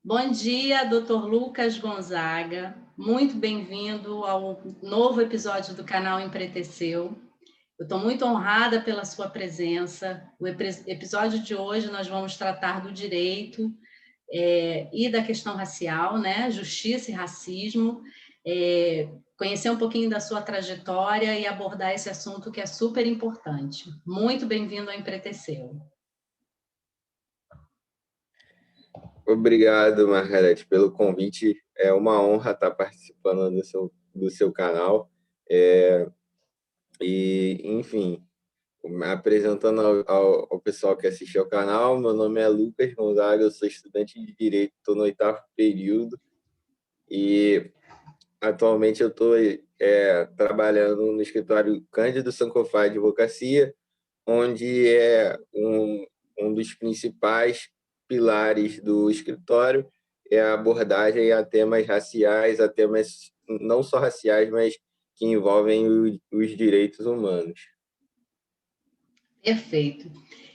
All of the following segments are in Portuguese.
Bom dia, Dr. Lucas Gonzaga. Muito bem-vindo ao novo episódio do canal Empreteceu. Eu estou muito honrada pela sua presença. O episódio de hoje nós vamos tratar do direito e da questão racial, né? Justiça e racismo. Conhecer um pouquinho da sua trajetória e abordar esse assunto que é super importante. Muito bem-vindo ao Empreteceu. Obrigado, Margarete, pelo convite. É uma honra estar participando do seu canal. Enfim, me apresentando ao pessoal que assiste ao canal, meu nome é Lucas Gonzaga, eu sou estudante de Direito, estou no 8º período e atualmente eu estou trabalhando no escritório Cândido Sankofa Advocacia, onde é um dos principais pilares do escritório é a abordagem a temas raciais, a temas não só raciais, mas que envolvem os direitos humanos. Perfeito.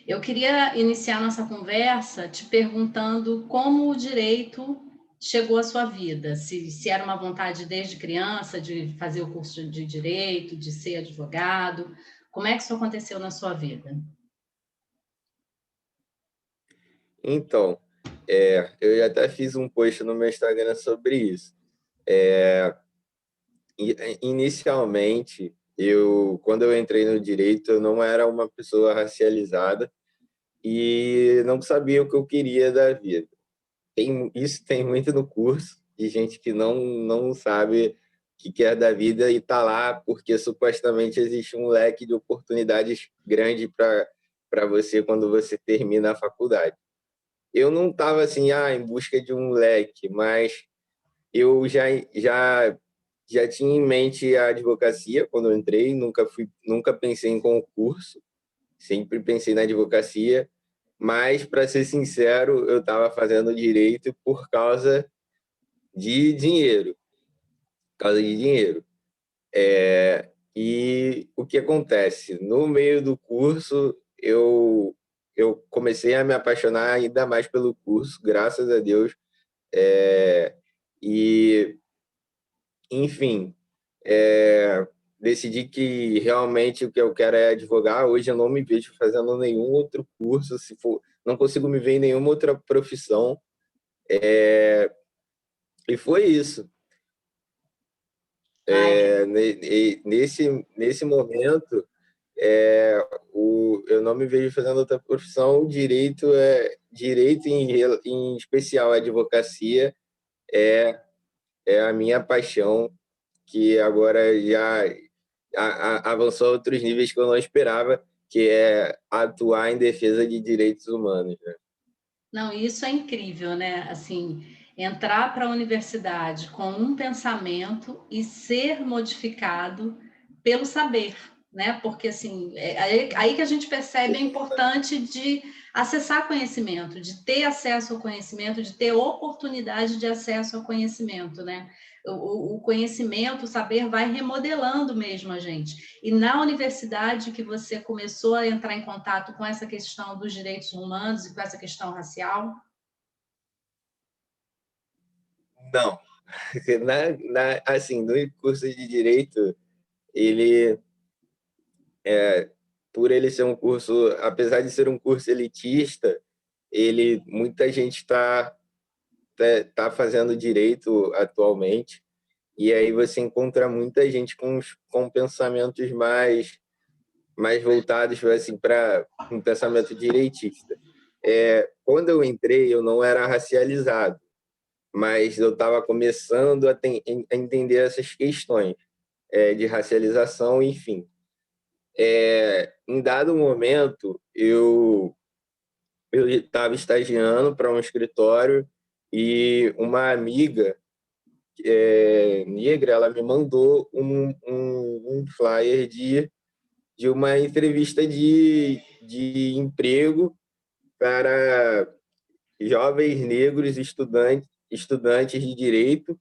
Eu queria iniciar nossa conversa te perguntando como o direito chegou à sua vida, se era uma vontade desde criança de fazer o curso de direito, de ser advogado, como é que isso aconteceu na sua vida? Então, eu já até fiz um post no meu Instagram sobre isso. Inicialmente, quando eu entrei no direito, eu não era uma pessoa racializada e não sabia o que eu queria da vida. Isso tem muito no curso, de gente que não sabe o que quer da vida e está lá porque supostamente existe um leque de oportunidades grande para você quando você termina a faculdade. Eu não estava assim, em busca de um leque, mas eu já tinha em mente a advocacia quando eu entrei, nunca pensei em concurso, sempre pensei na advocacia, mas, para ser sincero, eu estava fazendo direito por causa de dinheiro. Por causa de dinheiro. E o que acontece? No meio do curso, eu comecei a me apaixonar ainda mais pelo curso, graças a Deus. E, enfim, decidi que realmente o que eu quero é advogar. Hoje eu não me vejo fazendo nenhum outro curso, não consigo me ver em nenhuma outra profissão. E foi isso. Ai, Nesse momento, eu não me vejo fazendo outra profissão. Direito em especial a advocacia, é a minha paixão, que agora já avançou a outros níveis que eu não esperava, que é atuar em defesa de direitos humanos, né? não, isso é incrível, né? Assim, entrar para a universidade com um pensamento e ser modificado pelo saber, né? Porque assim, aí que a gente percebe a importância de acessar conhecimento, de ter acesso ao conhecimento, de ter oportunidade de acesso ao conhecimento, né? O conhecimento, o saber vai remodelando mesmo a gente. E na universidade que você começou a entrar em contato com essa questão dos direitos humanos e com essa questão racial? Não. Assim, no curso de Direito, ele por ele ser um curso, apesar de ser um curso elitista, muita gente tá fazendo direito atualmente, e aí você encontra muita gente com pensamentos mais voltados assim, para um pensamento direitista. Quando eu entrei, eu não era racializado, mas eu estava começando a entender essas questões de racialização, enfim. Em dado momento, eu estava estagiando para um escritório e uma amiga negra, ela me mandou um flyer de uma entrevista de emprego para jovens negros estudantes de direito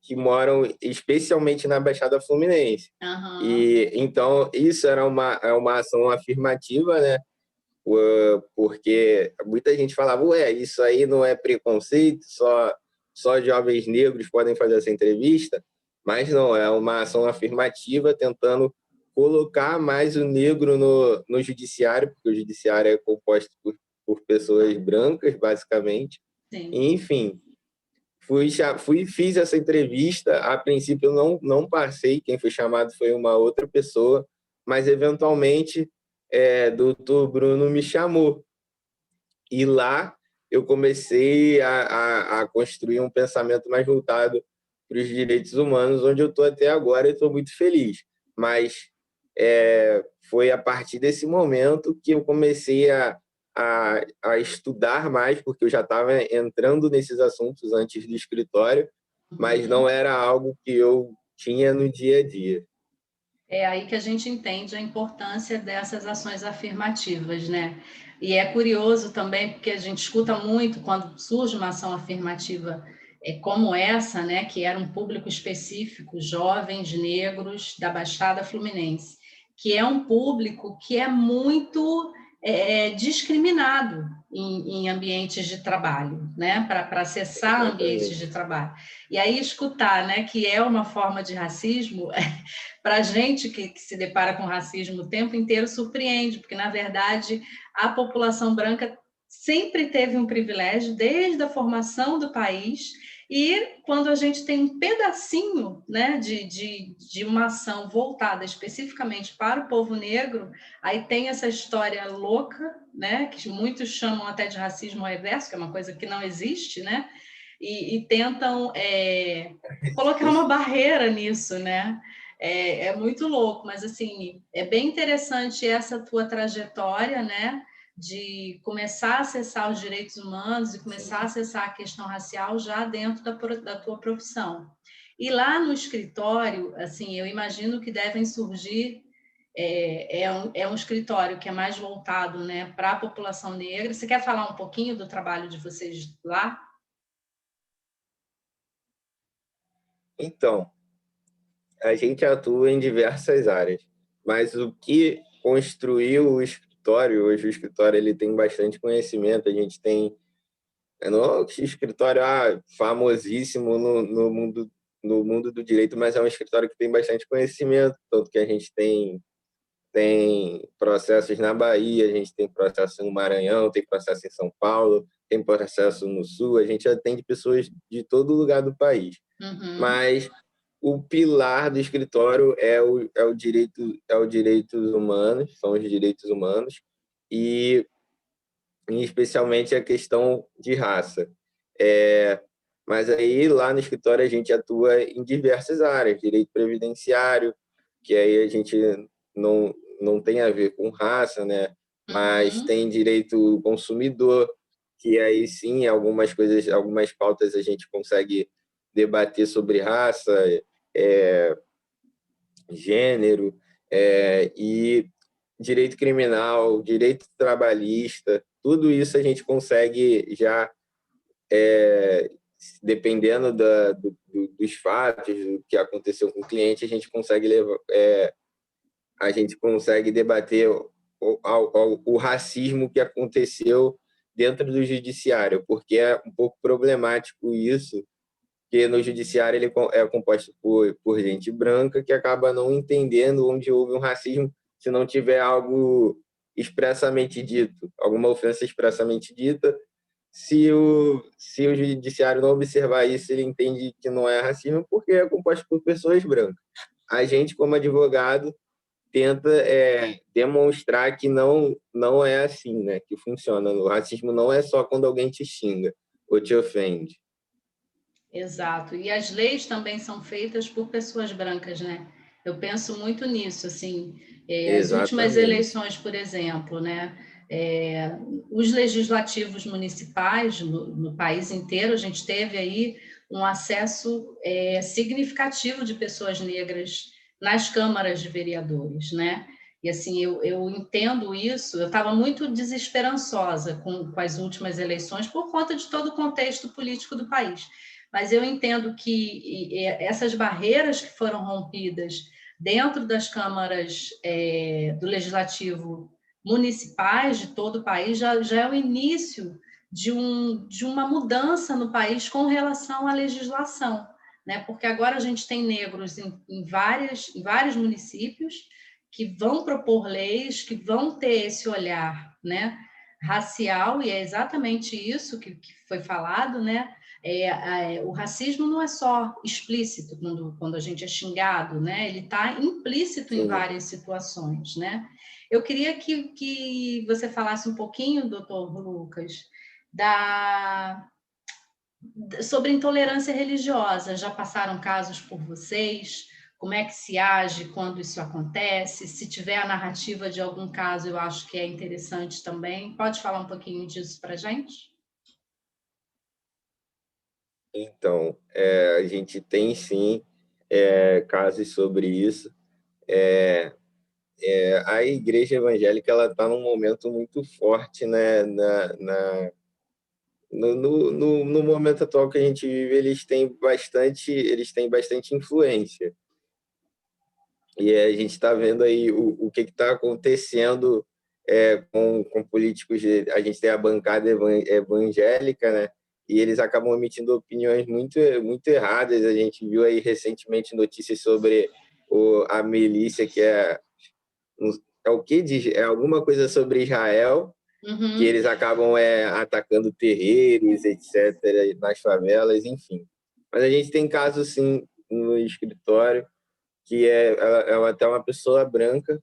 que moram especialmente na Baixada Fluminense. Aham. E então isso era uma ação afirmativa, né? porque muita gente falava, ué, isso aí não é preconceito, só jovens negros podem fazer essa entrevista, mas não, é uma ação afirmativa tentando colocar mais o negro no judiciário, porque o judiciário é composto por pessoas brancas, basicamente. Sim. E, enfim, fiz essa entrevista. A princípio eu não passei, quem foi chamado foi uma outra pessoa, mas eventualmente doutor Bruno me chamou. E lá eu comecei a construir um pensamento mais voltado para os direitos humanos, onde eu estou até agora e estou muito feliz. Mas foi a partir desse momento que eu comecei a estudar mais, porque eu já estava entrando nesses assuntos antes do escritório, mas não era algo que eu tinha no dia a dia. É aí que a gente entende a importância dessas ações afirmativas, né? E é curioso também, porque a gente escuta muito quando surge uma ação afirmativa como essa, né? Que era um público específico, jovens negros da Baixada Fluminense, que é um público que é muito discriminado em ambientes de trabalho, né? Para acessar ambientes de trabalho. E aí escutar, né? Que é uma forma de racismo para a gente que se depara com racismo o tempo inteiro, surpreende, porque, na verdade, a população branca sempre teve um privilégio desde a formação do país, e quando a gente tem um pedacinho, né, de uma ação voltada especificamente para o povo negro, aí tem essa história louca, né, que muitos chamam até de racismo reverso, que é uma coisa que não existe, né, e tentam colocar uma barreira nisso, né? É muito louco, mas assim, é bem interessante essa tua trajetória, né? De começar a acessar os direitos humanos e começar a acessar a questão racial já dentro da tua profissão. E lá no escritório, assim, eu imagino que devem surgir um escritório que é mais voltado, né, para a população negra. Você quer falar um pouquinho do trabalho de vocês lá? Então, a gente atua em diversas áreas, mas o que construiu o escritório, hoje o escritório ele tem bastante conhecimento, a gente tem não é um escritório famosíssimo no mundo do direito, mas é um escritório que tem bastante conhecimento, tanto que a gente tem processos na Bahia, a gente tem processo no Maranhão, tem processo em São Paulo, tem processo no Sul, a gente atende pessoas de todo lugar do país. Uhum. Mas o pilar do escritório é o direitos humanos, são os direitos humanos, e especialmente a questão de raça. Mas aí lá no escritório a gente atua em diversas áreas, direito previdenciário, que aí a gente não tem a ver com raça, né? Mas Uhum. tem direito do consumidor, que aí sim, algumas coisas, algumas pautas a gente consegue debater sobre raça, gênero, e direito criminal, direito trabalhista, tudo isso a gente consegue já, dependendo dos fatos, do que aconteceu com o cliente, a gente consegue debater o racismo que aconteceu dentro do judiciário, porque é um pouco problemático isso, porque no judiciário ele é composto por gente branca que acaba não entendendo onde houve um racismo se não tiver algo expressamente dito, alguma ofensa expressamente dita. Se o judiciário não observar isso, ele entende que não é racismo porque é composto por pessoas brancas. A gente, como advogado, tenta demonstrar que não é assim, né? Que funciona. O racismo não é só quando alguém te xinga ou te ofende. Exato. E as leis também são feitas por pessoas brancas, né? Eu penso muito nisso, assim, as últimas Exatamente. eleições, por exemplo, né? É, os legislativos municipais no país inteiro, a gente teve aí um acesso significativo de pessoas negras nas câmaras de vereadores, né? E assim, eu entendo isso, eu estava muito desesperançosa com as últimas eleições por conta de todo o contexto político do país. Mas eu entendo que essas barreiras que foram rompidas dentro das câmaras do Legislativo municipais de todo o país, já é o início de uma mudança no país com relação à legislação, né? Porque agora a gente tem negros em vários municípios que vão propor leis, que vão ter esse olhar, né, racial, e é exatamente isso que foi falado, né? O racismo não é só explícito quando a gente é xingado, né? Ele está implícito em Sim. várias situações, né? Eu queria que você falasse um pouquinho, doutor Lucas, da, sobre intolerância religiosa. Já passaram casos por vocês? Como é que se age quando isso acontece? Se tiver a narrativa de algum caso, eu acho que é interessante também. Pode falar um pouquinho disso para a gente? Então, a gente tem sim casos sobre isso. A igreja evangélica ela está num momento muito forte, né, no momento atual que a gente vive, eles têm bastante influência. E a gente está vendo aí o que está acontecendo com políticos. A gente tem a bancada evangélica, né? E eles acabam emitindo opiniões muito, muito erradas. A gente viu aí recentemente notícias sobre a milícia, que é o que diz, é alguma coisa sobre Israel, que Uhum. eles acabam atacando terreiros, etc., nas favelas, enfim. Mas a gente tem casos, sim, no escritório, que ela é até uma pessoa branca.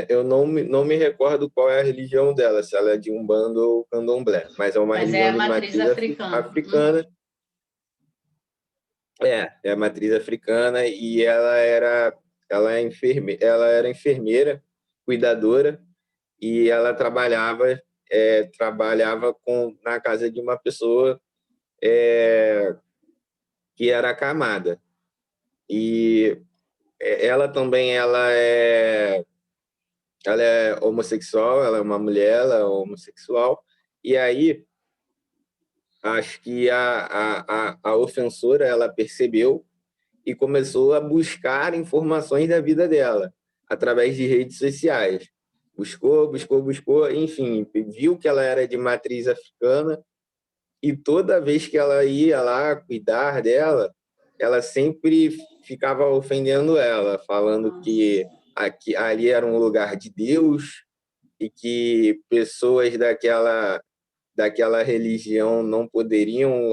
Eu não me recordo qual é a religião dela, se ela é de Umbanda ou Candomblé, mas é uma Mas é religião a de matriz matriz africana. africana. É a matriz africana, e ela era enfermeira, cuidadora, e ela trabalhava na casa de uma pessoa que era acamada. E ela é homossexual, ela é uma mulher, ela é homossexual. E aí, acho que a ofensora, ela percebeu e começou a buscar informações da vida dela através de redes sociais. Buscou, buscou, buscou, enfim, viu que ela era de matriz africana, e toda vez que ela ia lá cuidar dela, ela sempre ficava ofendendo ela, falando Nossa. que ali era um lugar de Deus, e que pessoas daquela religião não poderiam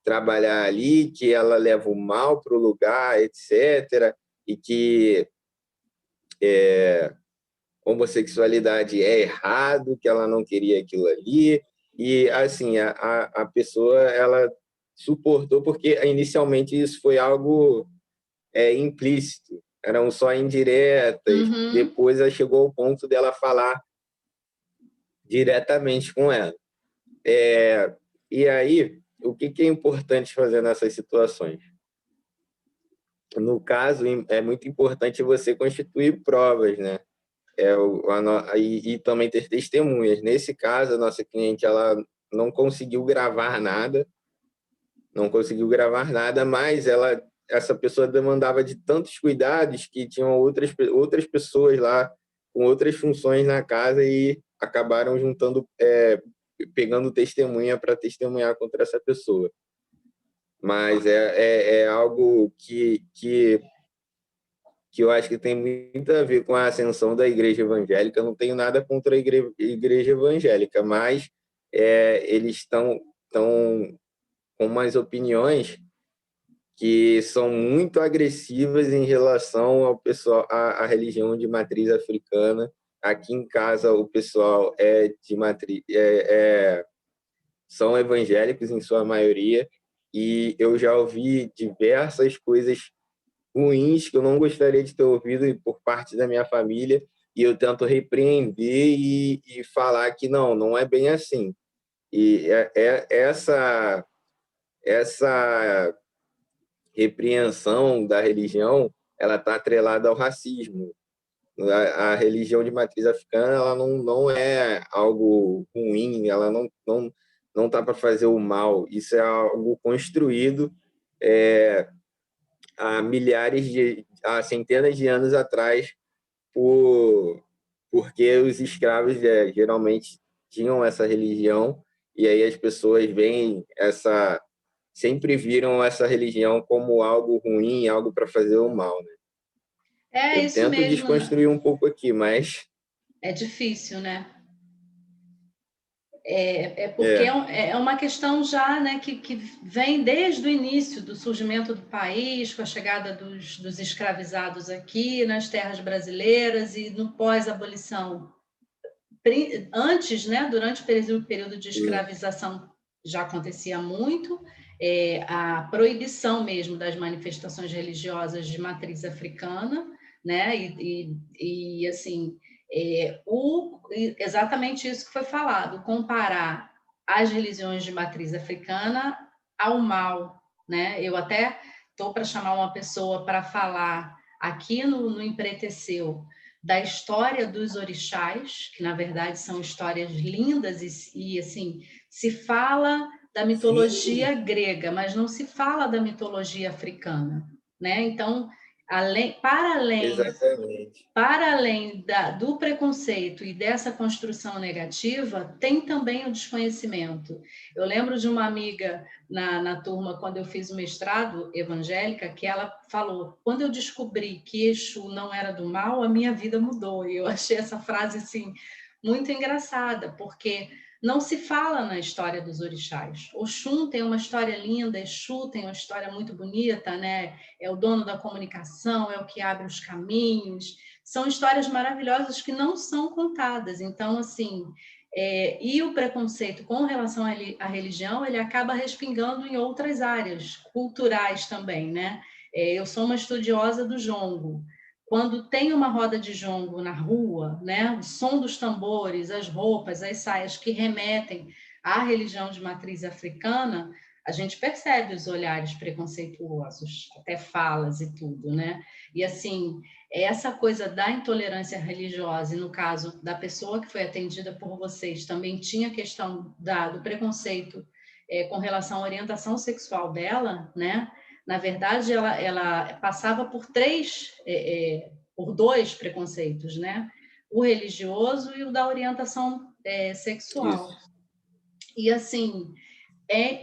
trabalhar ali, que ela leva o mal para o lugar, etc., e que homossexualidade é errado, que ela não queria aquilo ali. E, assim, a pessoa, ela suportou, porque inicialmente isso foi algo implícito, eram só indiretas. Uhum. Depois ela chegou ao ponto dela falar diretamente com ela. E aí, o que é importante fazer nessas situações? No caso, é muito importante você constituir provas, né? E também ter testemunhas. Nesse caso, a nossa cliente, ela não conseguiu gravar nada, mas essa pessoa demandava de tantos cuidados que tinham outras pessoas lá com outras funções na casa, e acabaram pegando testemunha para testemunhar contra essa pessoa. Mas é algo que eu acho que tem muito a ver com a ascensão da igreja evangélica. Eu não tenho nada contra a igreja evangélica, mas eles estão com umas opiniões que são muito agressivas em relação ao pessoal, à religião de matriz africana. Aqui em casa, o pessoal são evangélicos em sua maioria, e eu já ouvi diversas coisas ruins que eu não gostaria de ter ouvido por parte da minha família, e eu tento repreender e falar que não é bem assim. E essa repreensão da religião, ela está atrelada ao racismo. A religião de matriz africana, ela não é algo ruim, ela não tá para fazer o mal. Isso é algo construído há centenas de anos atrás por porque os escravos geralmente tinham essa religião, e aí as pessoas veem sempre viram essa religião como algo ruim, algo para fazer o mal, né? É Eu isso tento mesmo, desconstruir um pouco aqui, mas é difícil, né? É porque é, é uma questão já, né, que vem desde o início do surgimento do país, com a chegada dos escravizados aqui nas terras brasileiras e no pós-abolição. Antes, né, durante o período de escravização já acontecia muito, a proibição mesmo das manifestações religiosas de matriz africana, né, e assim, exatamente isso que foi falado, comparar as religiões de matriz africana ao mal, né? Eu até estou para chamar uma pessoa para falar aqui no Empreteceu da história dos orixás, que na verdade são histórias lindas e assim, se fala da sim, mitologia grega, mas não se fala da mitologia africana, né? Então, para além exatamente. do preconceito e dessa construção negativa, tem também o desconhecimento. Eu lembro de uma amiga na turma, quando eu fiz o mestrado evangélica, que ela falou: quando eu descobri que Exu não era do mal, a minha vida mudou. E eu achei essa frase assim, muito engraçada, porque não se fala na história dos orixás. Oxum tem uma história linda, Exu tem uma história muito bonita, né? É o dono da comunicação, é o que abre os caminhos, são histórias maravilhosas que não são contadas. Então, assim, e o preconceito com relação à religião, ele acaba respingando em outras áreas, culturais também, né? Eu sou uma estudiosa do jongo. Quando tem uma roda de jongo na rua, né, o som dos tambores, as roupas, as saias que remetem à religião de matriz africana, a gente percebe os olhares preconceituosos, até falas e tudo, né? E assim, essa coisa da intolerância religiosa, e no caso da pessoa que foi atendida por vocês, também tinha a questão do preconceito com relação à orientação sexual dela, né? Na verdade, ela passava por dois preconceitos, né? O religioso e o da orientação sexual. Isso. E assim,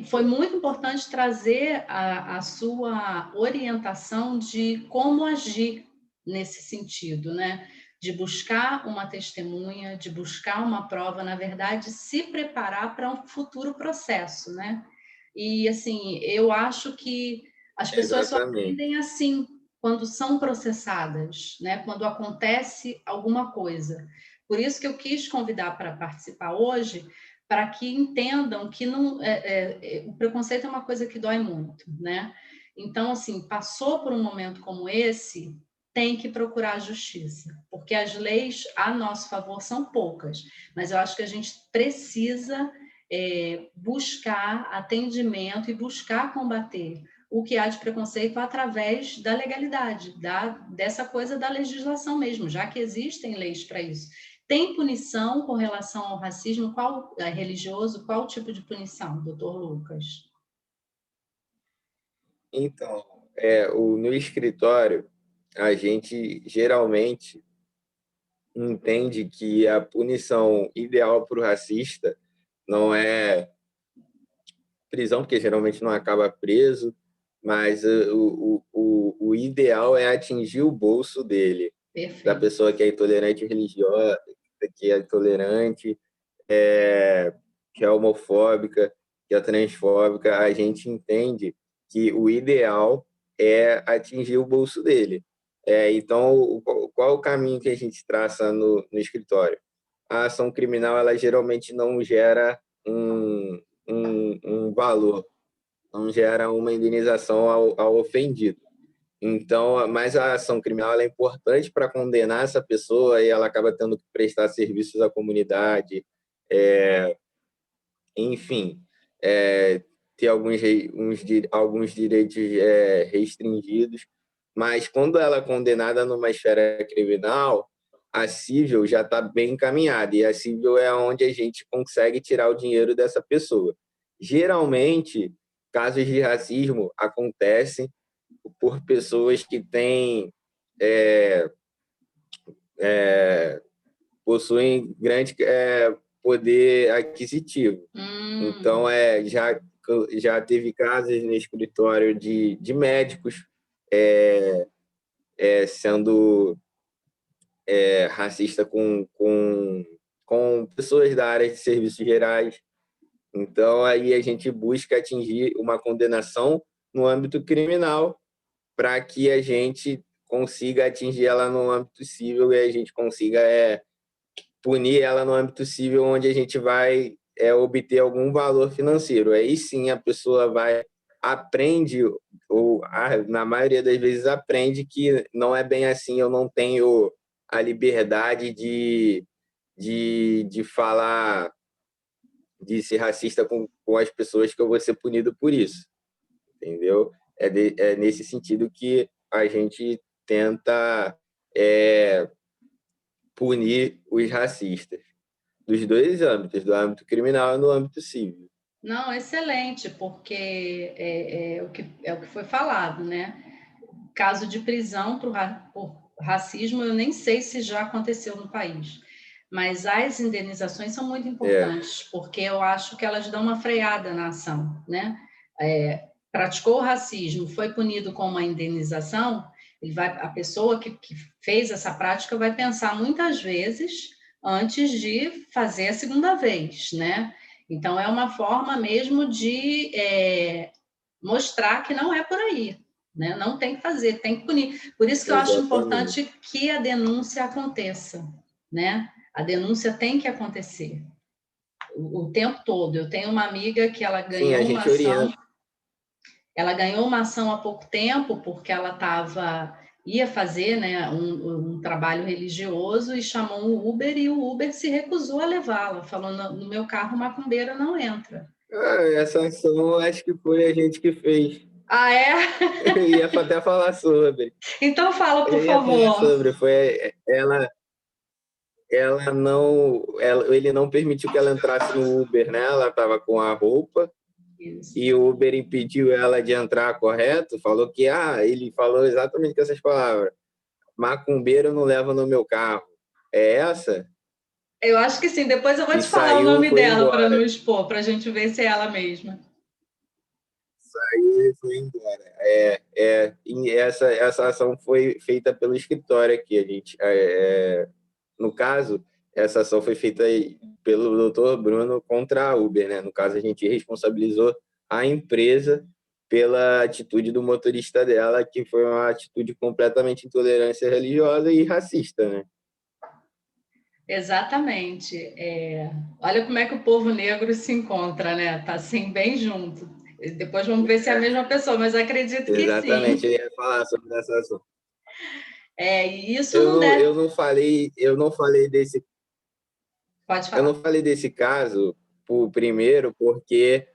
foi muito importante trazer a sua orientação de como agir nesse sentido, né? De buscar uma testemunha, de buscar uma prova, na verdade, se preparar para um futuro processo, né? E assim, eu acho que as pessoas só Exatamente. aprendem assim, quando são processadas, né? Quando acontece alguma coisa. Por isso que eu quis convidar para participar hoje, para que entendam que não, o preconceito é uma coisa que dói muito, né? Então, assim, passou por um momento como esse, tem que procurar a justiça, porque as leis a nosso favor são poucas, mas eu acho que a gente precisa buscar atendimento e buscar combater o que há de preconceito através da legalidade, dessa coisa da legislação mesmo, já que existem leis para isso. Tem punição com relação ao racismo religioso? Qual tipo de punição, doutor Lucas? Então, no escritório, a gente geralmente entende que a punição ideal para o racista não é prisão, porque geralmente não acaba preso, mas o ideal é atingir o bolso dele, da Perfeito. pessoa que é intolerante religiosa, que é intolerante, é, que é homofóbica, que é transfóbica. A gente entende que o ideal é atingir o bolso dele. Então, qual o caminho que a gente traça no escritório? A ação criminal, ela geralmente não gera um valor, não gera uma indenização ao ofendido. Então, mas a ação criminal ela é importante para condenar essa pessoa e ela acaba tendo que prestar serviços à comunidade, é, enfim, ter alguns direitos restringidos. Mas quando ela é condenada numa esfera criminal, a cível já está bem encaminhada, e a cível é onde a gente consegue tirar o dinheiro dessa pessoa. Geralmente, casos de racismo acontecem por pessoas que têm é, é, possuem grande poder aquisitivo. Então, já teve casos no escritório de médicos sendo racista com pessoas da área de serviços gerais. Então, aí a gente busca atingir uma condenação no âmbito criminal para que a gente consiga atingir ela no âmbito civil e a gente consiga punir ela no âmbito civil, onde a gente vai obter algum valor financeiro. Aí sim a pessoa aprende, ou na maioria das vezes aprende que não é bem assim, eu não tenho a liberdade de falar, de ser racista com as pessoas, que eu vou ser punido por isso, entendeu? É nesse sentido que a gente tenta punir os racistas, dos dois âmbitos, do âmbito criminal e no âmbito civil. Não, excelente, porque é o que foi falado, né? Caso de prisão por racismo, eu nem sei se já aconteceu no país. Mas as indenizações são muito importantes, porque eu acho que elas dão uma freada na ação, né? Praticou o racismo, foi punido com uma indenização, a pessoa que fez essa prática vai pensar muitas vezes antes de fazer a segunda vez, né? Então, é uma forma mesmo de mostrar que não é por aí, né? Não tem que fazer, tem que punir. Por isso que eu acho importante que a denúncia aconteça, né? A denúncia tem que acontecer o tempo todo. Eu tenho uma amiga que ela ganhou uma ação. Ela ganhou uma ação há pouco tempo porque ela ia fazer, né, um trabalho religioso e chamou um Uber e o Uber se recusou a levá-la, falou: no meu carro macumbeira não entra. Essa ação acho que foi a gente que fez. Ah, é? Eu ia até falar sobre. Então fala, por favor. Ele não permitiu que ela entrasse no Uber, né? Ela estava com a roupa. Isso. E o Uber impediu ela de entrar, correto? Falou que ele falou exatamente com essas palavras: macumbeiro não leva no meu carro. É essa? Eu acho que sim. Depois eu vou te falar o nome dela para não expor, para a gente ver se é ela mesma. Saiu e foi embora. E essa ação foi feita pelo escritório aqui. A gente, no caso, essa ação foi feita pelo doutor Bruno contra a Uber, né? No caso, a gente responsabilizou a empresa pela atitude do motorista dela, que foi uma atitude completamente intolerância religiosa e racista, né? Exatamente. Olha como é que o povo negro se encontra, né? Tá assim, bem junto. Depois vamos ver se é a mesma pessoa, mas acredito que sim. Exatamente, eu ia falar sobre essa ação. Isso não deve... Eu não falei desse... Pode falar. Eu não falei desse caso primeiro porque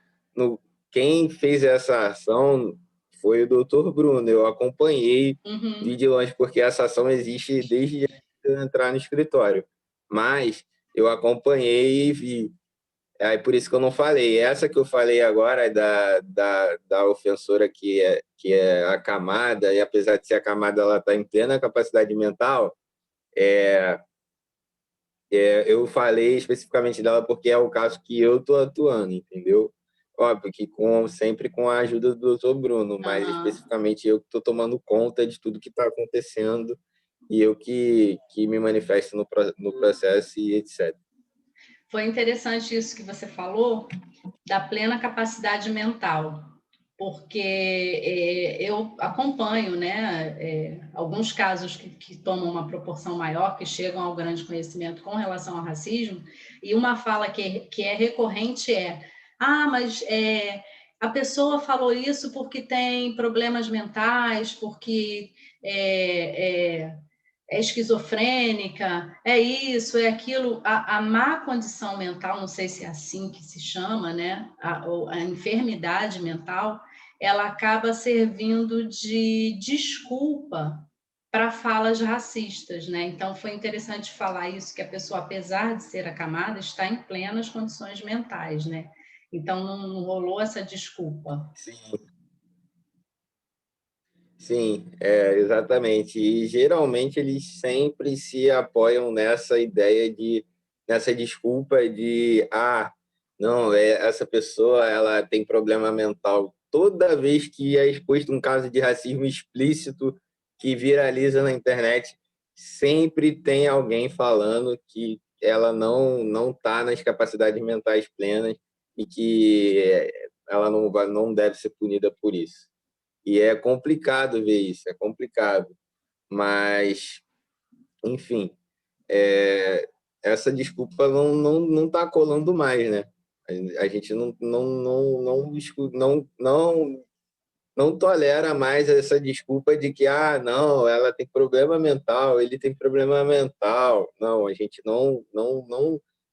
quem fez essa ação foi o doutor Bruno. Eu acompanhei de longe, porque essa ação existe desde eu entrar no escritório. Mas eu acompanhei e vi. Aí por isso que eu não falei. Essa que eu falei agora da ofensora que é acamada, e apesar de ser acamada, ela está em plena capacidade mental. Eu falei especificamente dela porque é o caso que eu estou atuando, entendeu? Óbvio que sempre com a ajuda do doutor Bruno, mas especificamente eu que estou tomando conta de tudo que está acontecendo e eu que me manifesto no processo e etc. Foi interessante isso que você falou, da plena capacidade mental, porque eu acompanho, né, alguns casos que tomam uma proporção maior, que chegam ao grande conhecimento com relação ao racismo, e uma fala que é recorrente mas a pessoa falou isso porque tem problemas mentais, porque é esquizofrênica, é isso, é aquilo, a má condição mental, não sei se é assim que se chama, né? A enfermidade mental, ela acaba servindo de desculpa para falas racistas, né? Então foi interessante falar isso, que a pessoa, apesar de ser acamada, está em plenas condições mentais, né? Então não rolou essa desculpa. Sim. Sim, exatamente. E geralmente eles sempre se apoiam nessa ideia nessa desculpa de, não, essa pessoa ela tem problema mental. Toda vez que é exposto um caso de racismo explícito que viraliza na internet, sempre tem alguém falando que ela não está nas capacidades mentais plenas e que ela não deve ser punida por isso. E é complicado ver isso, é complicado. Mas, enfim, essa desculpa não tá colando mais, né? A gente não tolera mais essa desculpa de que, não, ela tem problema mental, ele tem problema mental. Não, a gente não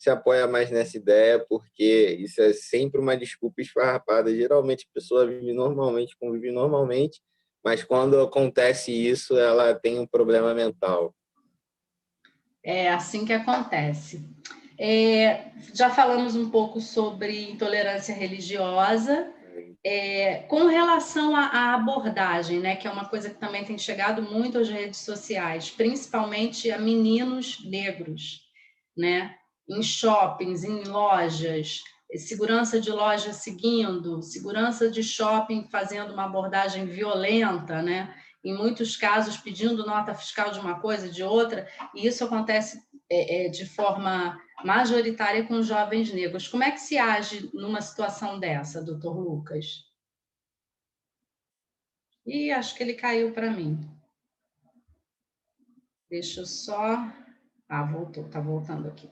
se apoia mais nessa ideia, porque isso é sempre uma desculpa esfarrapada. Geralmente a pessoa vive normalmente, convive normalmente, mas quando acontece isso, ela tem um problema mental. É assim que acontece. Já falamos um pouco sobre intolerância religiosa. Com relação à abordagem, né, que é uma coisa que também tem chegado muito às redes sociais, principalmente a meninos negros, né, em shoppings, em lojas, segurança de loja seguindo, segurança de shopping fazendo uma abordagem violenta, né, em muitos casos pedindo nota fiscal de uma coisa, de outra, e isso acontece de forma majoritária com jovens negros. Como é que se age numa situação dessa, doutor Lucas? Ih, acho que ele caiu para mim. Deixa eu só... voltou, tá voltando aqui.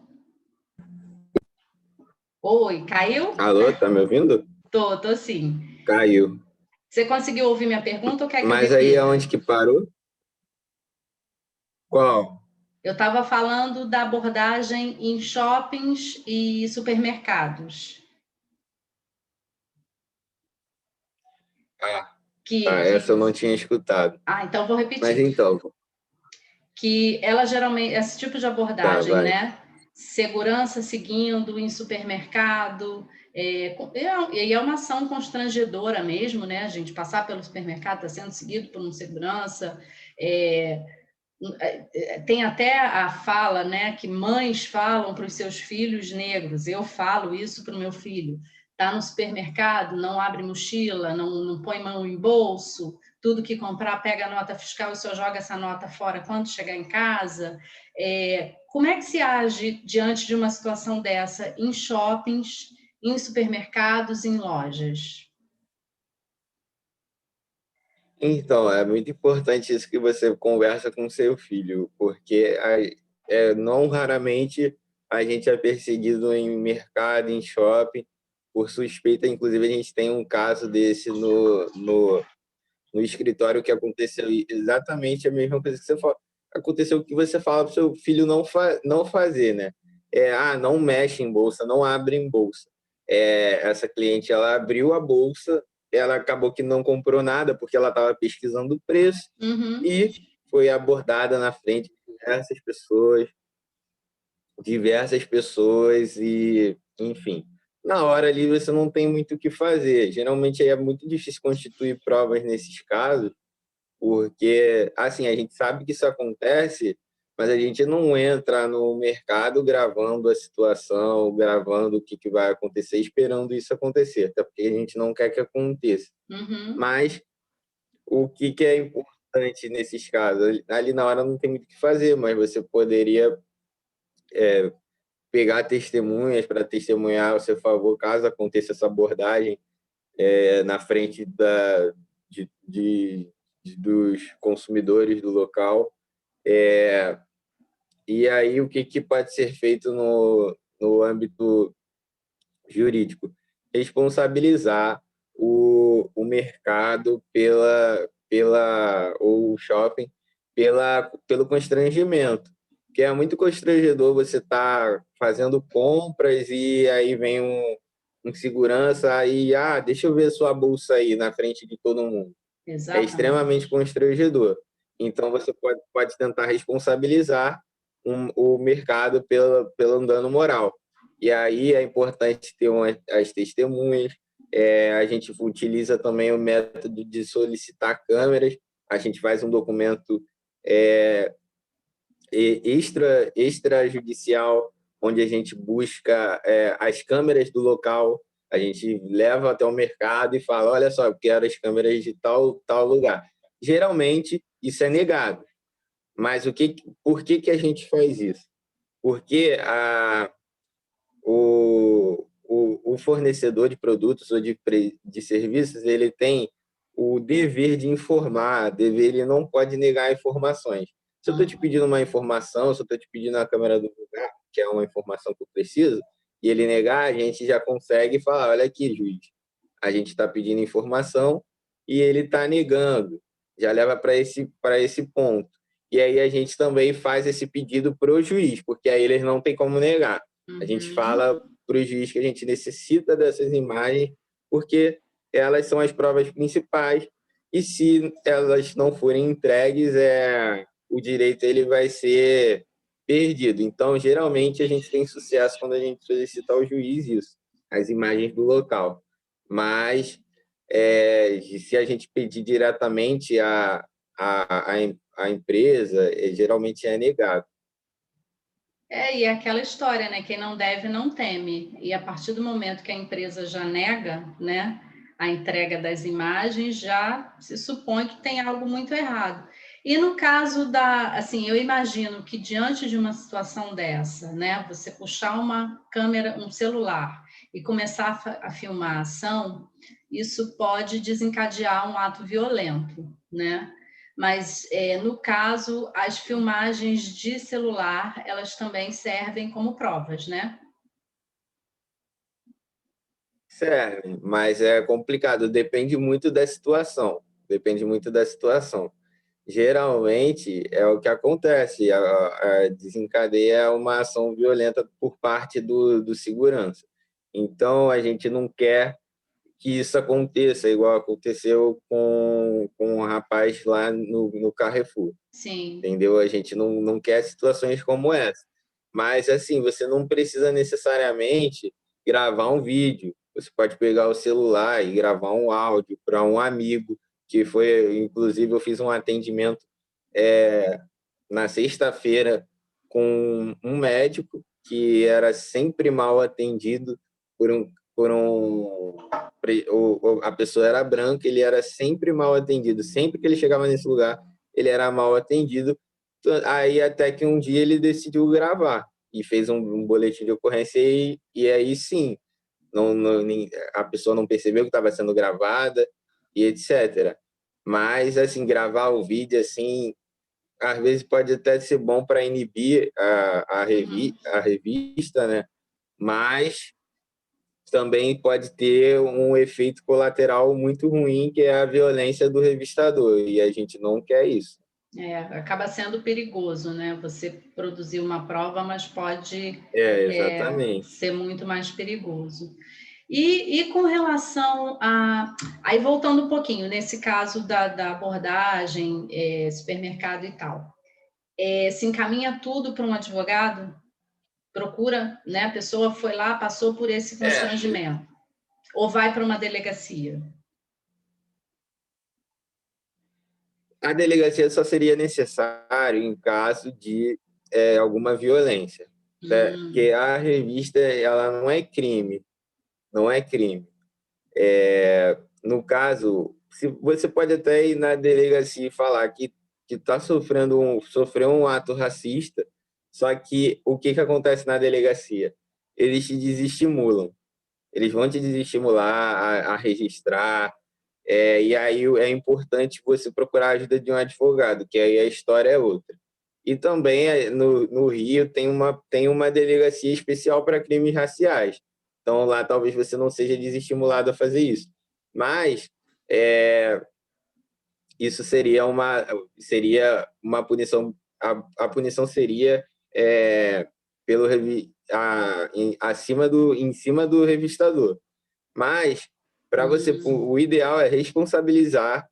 Oi, caiu? Alô, tá me ouvindo? Tô sim. Caiu. Você conseguiu ouvir minha pergunta ou quer que eu Mas aí repita? aonde que parou? Qual? Eu estava falando da abordagem em shoppings e supermercados. Ah, Que, tá, essa eu que... não tinha escutado. Então vou Mas repetir. então, Que ela geralmente, esse tipo de tá, abordagem, vai. né? Segurança seguindo em supermercado, e é uma ação constrangedora mesmo, né? A gente passar pelo supermercado, está sendo seguido por um segurança. É, tem até a fala, né, que mães falam para os seus filhos negros. Eu falo isso para o meu filho. Está no supermercado, não abre mochila, não põe mão em bolso, tudo que comprar pega a nota fiscal e só joga essa nota fora quando chegar em casa. Como é que se age diante de uma situação dessa em shoppings, em supermercados, em lojas? Então, é muito importante isso que você conversa com seu filho, porque não raramente a gente é perseguido em mercado, em shopping, por suspeita. Inclusive, a gente tem um caso desse no escritório que aconteceu exatamente a mesma coisa que você fala. Aconteceu o que você fala para o seu filho não fazer, né? Não mexe em bolsa, não abre em bolsa. Essa cliente, ela abriu a bolsa, ela acabou que não comprou nada porque ela estava pesquisando o preço Uhum. e foi abordada na frente de diversas pessoas e, enfim, na hora ali você não tem muito o que fazer. Geralmente é muito difícil constituir provas nesses casos, porque, assim, a gente sabe que isso acontece, mas a gente não entra no mercado gravando a situação, gravando o que vai acontecer, esperando isso acontecer, até porque a gente não quer que aconteça. Uhum. Mas o que é importante nesses casos? Ali na hora não tem muito o que fazer, mas você poderia pegar testemunhas para testemunhar ao seu favor, caso aconteça essa abordagem na frente dos consumidores do local. E aí, o que pode ser feito no âmbito jurídico? Responsabilizar o mercado ou o shopping pelo constrangimento. Porque é muito constrangedor você estar fazendo compras e aí vem um segurança aí, deixa eu ver sua bolsa aí na frente de todo mundo. É extremamente Exatamente. constrangedor. Então, você pode tentar responsabilizar o mercado pelo dano moral. E aí é importante ter as testemunhas. A gente utiliza também o método de solicitar câmeras, a gente faz um documento extrajudicial, onde a gente busca as câmeras do local, a gente leva até o mercado e fala, olha só, eu quero as câmeras de tal lugar. Geralmente, isso é negado. Mas por que a gente faz isso? Porque o fornecedor de produtos ou de serviços, ele tem o dever de informar, ele não pode negar informações. Se eu estou te pedindo uma informação, se eu estou te pedindo a câmera do lugar, que é uma informação que eu preciso, e ele negar, a gente já consegue falar, olha aqui, juiz, a gente está pedindo informação e ele está negando, já leva para esse ponto. E aí a gente também faz esse pedido para o juiz, porque aí eles não têm como negar. A gente fala para o juiz que a gente necessita dessas imagens, porque elas são as provas principais, e se elas não forem entregues, o direito ele vai ser perdido. Então, geralmente, a gente tem sucesso quando a gente solicita ao juiz isso, as imagens do local. Mas, se a gente pedir diretamente a empresa, geralmente é negado. E é aquela história, né? Quem não deve, não teme. E a partir do momento que a empresa já nega, né, a entrega das imagens, já se supõe que tem algo muito errado. E no caso assim, eu imagino que diante de uma situação dessa, né, você puxar uma câmera, um celular e começar a filmar a ação, isso pode desencadear um ato violento, né? Mas, no caso, as filmagens de celular, elas também servem como provas, né? Serve, mas é complicado, depende muito da situação. Depende muito da situação. Geralmente é o que acontece, desencadeia uma ação violenta por parte do segurança. Então a gente não quer que isso aconteça, igual aconteceu com um rapaz lá no Carrefour. Sim. Entendeu? A gente não quer situações como essa. Mas, assim, você não precisa necessariamente gravar um vídeo. Você pode pegar o celular e gravar um áudio para um amigo, que foi, inclusive, eu fiz um atendimento na sexta-feira com um médico que era sempre mal atendido a pessoa era branca, ele era sempre mal atendido. Sempre que ele chegava nesse lugar, ele era mal atendido. Aí até que um dia ele decidiu gravar e fez um boletim de ocorrência e aí sim, a pessoa não percebeu que estava sendo gravada e etc. Mas assim, gravar o vídeo assim, às vezes pode até ser bom para inibir a revista, né? Mas também pode ter um efeito colateral muito ruim, que é a violência do revistador, e a gente não quer isso. Acaba sendo perigoso, né? Você produzir uma prova, mas pode Exatamente. ser muito mais perigoso. E com relação a... Aí, voltando um pouquinho, nesse caso da abordagem, supermercado e tal, se encaminha tudo para um advogado? Procura, né? A pessoa foi lá, passou por esse constrangimento. Ou vai para uma delegacia? A delegacia só seria necessário em caso de alguma violência, né? Porque a revista ela não é crime, não é crime. No caso, se você pode até ir na delegacia e falar que está sofreu um ato racista, só que o que acontece na delegacia? Eles te desestimulam, eles vão te desestimular a registrar, e aí é importante você procurar a ajuda de um advogado, que aí a história é outra. E também no Rio tem uma delegacia especial para crimes raciais. Então lá talvez você não seja desestimulado a fazer isso. Mas isso seria uma punição. A punição seria pelo em cima do revistador. Mas para você, o ideal é responsabilizar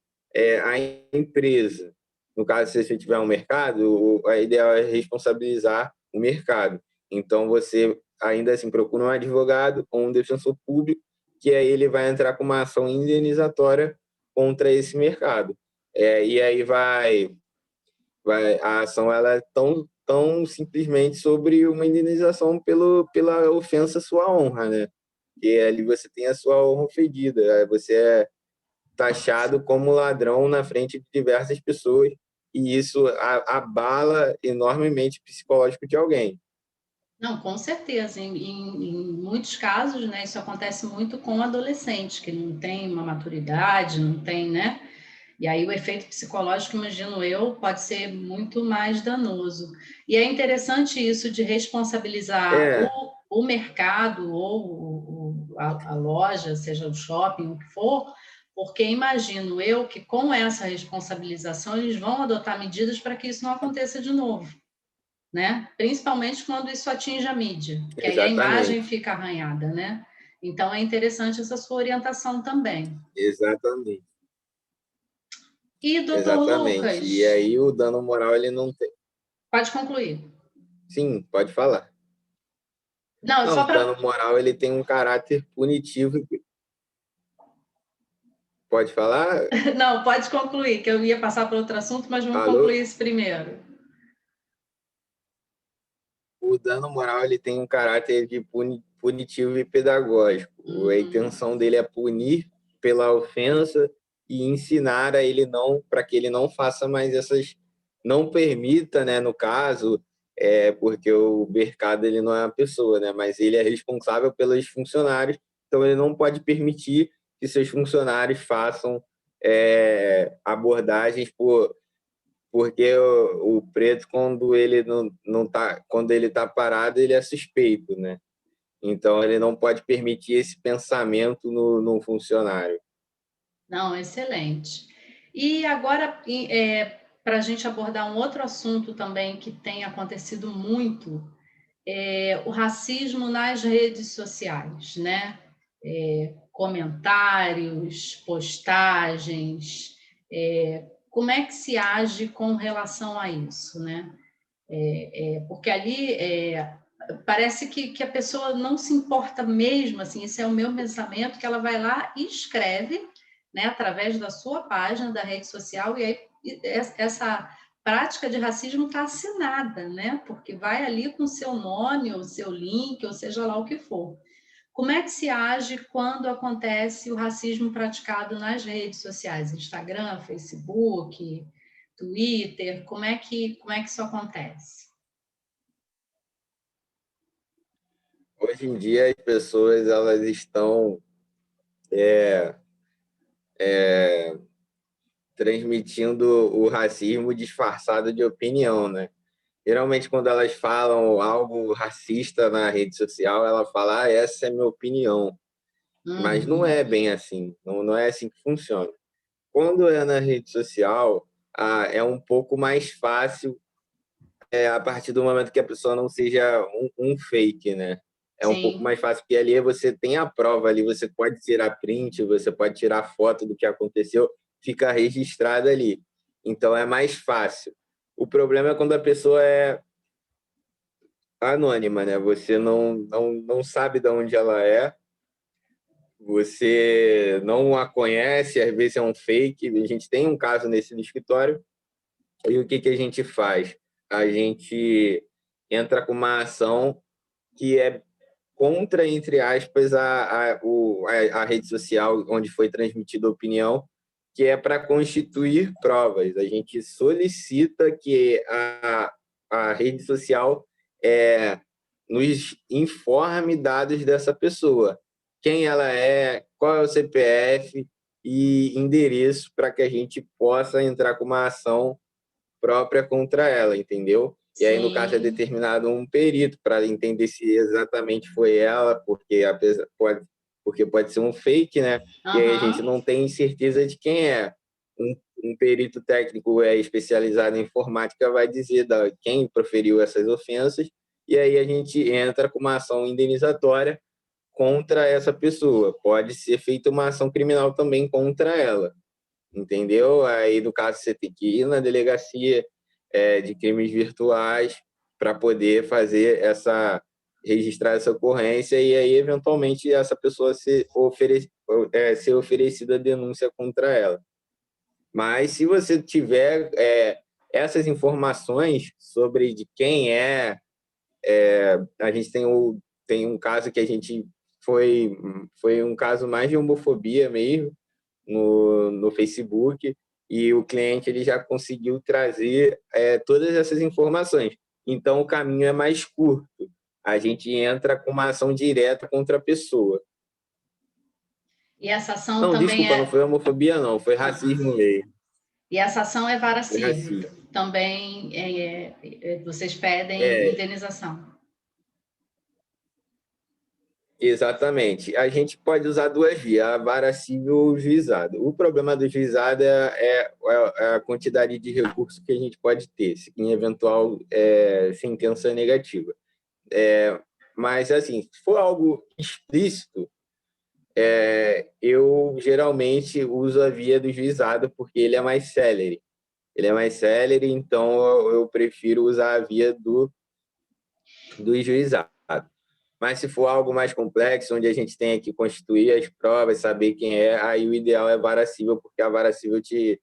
a empresa. No caso, se você tiver um mercado, o ideal é responsabilizar o mercado. Então, você ainda assim procura um advogado ou um defensor público, que aí ele vai entrar com uma ação indenizatória contra esse mercado. E aí a ação ela é tão simplesmente sobre uma indenização pela ofensa à sua honra, né? Que ali você tem a sua honra ofendida, aí você é taxado como ladrão na frente de diversas pessoas e isso abala enormemente o psicológico de alguém. Não, com certeza. Em muitos casos, né, isso acontece muito com adolescentes, que não tem uma maturidade, não tem, né? E aí o efeito psicológico, imagino eu, pode ser muito mais danoso. E é interessante isso de responsabilizar É, o mercado ou a loja, seja o shopping, o que for, porque imagino eu que com essa responsabilização eles vão adotar medidas para que isso não aconteça de novo, né? Principalmente quando isso atinge a mídia, que aí a imagem exatamente, fica arranhada, né? Então é interessante essa sua orientação também. exatamente, E doutor exatamente. E Lucas, aí o dano moral ele não tem. pode concluir. Sim, pode falar. Não, Não, só o para. dano moral ele tem um caráter punitivo. Pode falar? Não, pode concluir, que eu ia passar para outro assunto, mas vamos Alô? concluir esse primeiro. O dano moral ele tem um caráter de punitivo e pedagógico. A Hum, intenção dele é punir pela ofensa e ensinar a ele não, para que ele não faça mais essas, não permita, né, no caso, porque o mercado ele não é uma pessoa, né, mas ele é responsável pelos funcionários, então ele não pode permitir que seus funcionários façam abordagens porque o preto quando ele não tá, quando ele tá parado, ele é suspeito, né? Então ele não pode permitir esse pensamento no funcionário. não, excelente. E agora, para a gente abordar um outro assunto também que tem acontecido muito, é o racismo nas redes sociais, né? Comentários, postagens, como é que se age com relação a isso, né? Porque ali parece que a pessoa não se importa mesmo, assim, esse é o meu pensamento, que ela vai lá e escreve, né, através da sua página da rede social, e aí essa prática de racismo está assinada, né, porque vai ali com o seu nome, ou seu link, ou seja lá o que for. Como é que se age quando acontece o racismo praticado nas redes sociais, Instagram, Facebook, Twitter, como é que isso acontece? Hoje em dia as pessoas elas estão transmitindo o racismo disfarçado de opinião, né? Geralmente quando elas falam algo racista na rede social, ela fala, essa é minha opinião. Mas não Uhum. é bem assim, não é assim que funciona. Quando é na rede social, é um pouco mais fácil a partir do momento que a pessoa não seja um fake, né? É um pouco Sim, mais fácil, porque ali você tem a prova ali, você pode tirar print, você pode tirar foto do que aconteceu, fica registrado ali. Então é mais fácil. O problema é quando a pessoa é anônima, né? Você não sabe de onde ela é, você não a conhece, às vezes é um fake. A gente tem um caso nesse no escritório. E o que que a gente faz? A gente entra com uma ação que é contra, entre aspas, a rede social onde foi transmitida a opinião, que é para constituir provas. A gente solicita que a rede social nos informe dados dessa pessoa, quem ela é, qual é o CPF e endereço para que a gente possa entrar com uma ação própria contra ela, entendeu? E aí, no caso, é sim. determinado um perito para entender se exatamente foi ela, porque pode ser um fake, né? E aí a gente Aham. não tem certeza de quem é. Um perito técnico especializado em informática vai dizer quem proferiu essas ofensas, e aí a gente entra com uma ação indenizatória contra essa pessoa. Pode ser feita uma ação criminal também contra ela, entendeu? Aí, no caso, você tem que ir na delegacia de crimes virtuais para poder fazer registrar essa ocorrência e aí, eventualmente, essa pessoa ser oferecida a denúncia contra ela. Mas se você tiver essas informações sobre de quem a gente tem um caso que a gente foi um caso mais de homofobia mesmo no Facebook, e o cliente ele já conseguiu trazer todas essas informações. Então, o caminho é mais curto. A gente entra com uma ação direta contra a pessoa. E essa ação Não, também desculpa, não é... foi homofobia, não, foi racismo mesmo. E essa ação é vara Foi civil. racismo. Também vocês pedem É, indenização. exatamente. A gente pode usar duas vias, a vara civil ou o juizado. O problema do juizado é a quantidade de recursos que a gente pode ter, em eventual sentença negativa. Mas, assim, se for algo explícito, eu geralmente uso a via do juizado porque ele é mais célere. Ele é mais célere, então eu prefiro usar a via do juizado. Mas se for algo mais complexo, onde a gente tem que constituir as provas, saber quem é, aí o ideal é vara civil, porque a vara civil te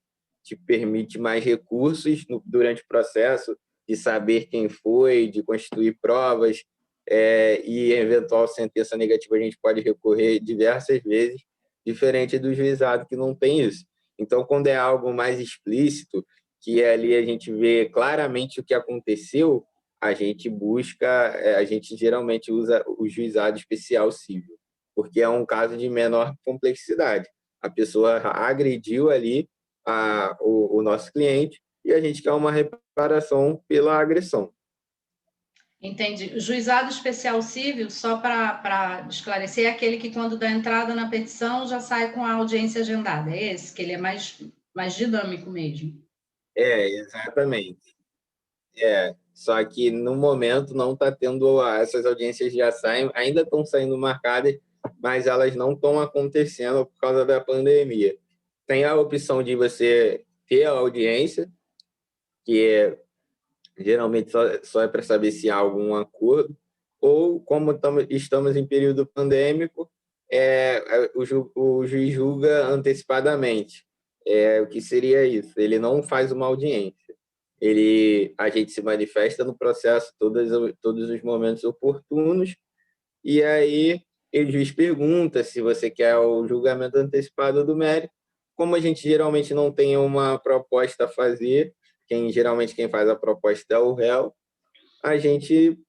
permite mais recursos durante o processo, de saber quem foi, de constituir provas, e eventual sentença negativa a gente pode recorrer diversas vezes, diferente do juizado que não tem isso. Então, quando é algo mais explícito, que ali a gente vê claramente o que aconteceu, a gente geralmente usa o juizado especial civil, porque é um caso de menor complexidade. A pessoa agrediu ali o nosso cliente e a gente quer uma reparação pela agressão. Entendi. O juizado especial civil, só para esclarecer, é aquele que, quando dá entrada na petição, já sai com a audiência agendada. É esse, que ele é mais dinâmico mesmo. Exatamente. Só que no momento não está tendo, essas audiências já saem, ainda estão saindo marcadas, mas elas não estão acontecendo por causa da pandemia. Tem a opção de você ter a audiência, que geralmente só é para saber se há algum acordo, ou como estamos em período pandêmico, o juiz julga antecipadamente. O que seria isso? Ele não faz uma audiência. A gente se manifesta no processo todos os momentos oportunos, e aí o juiz pergunta se você quer o julgamento antecipado do mérito. Como a gente geralmente não tem uma proposta a fazer, geralmente quem faz a proposta é o réu, a gente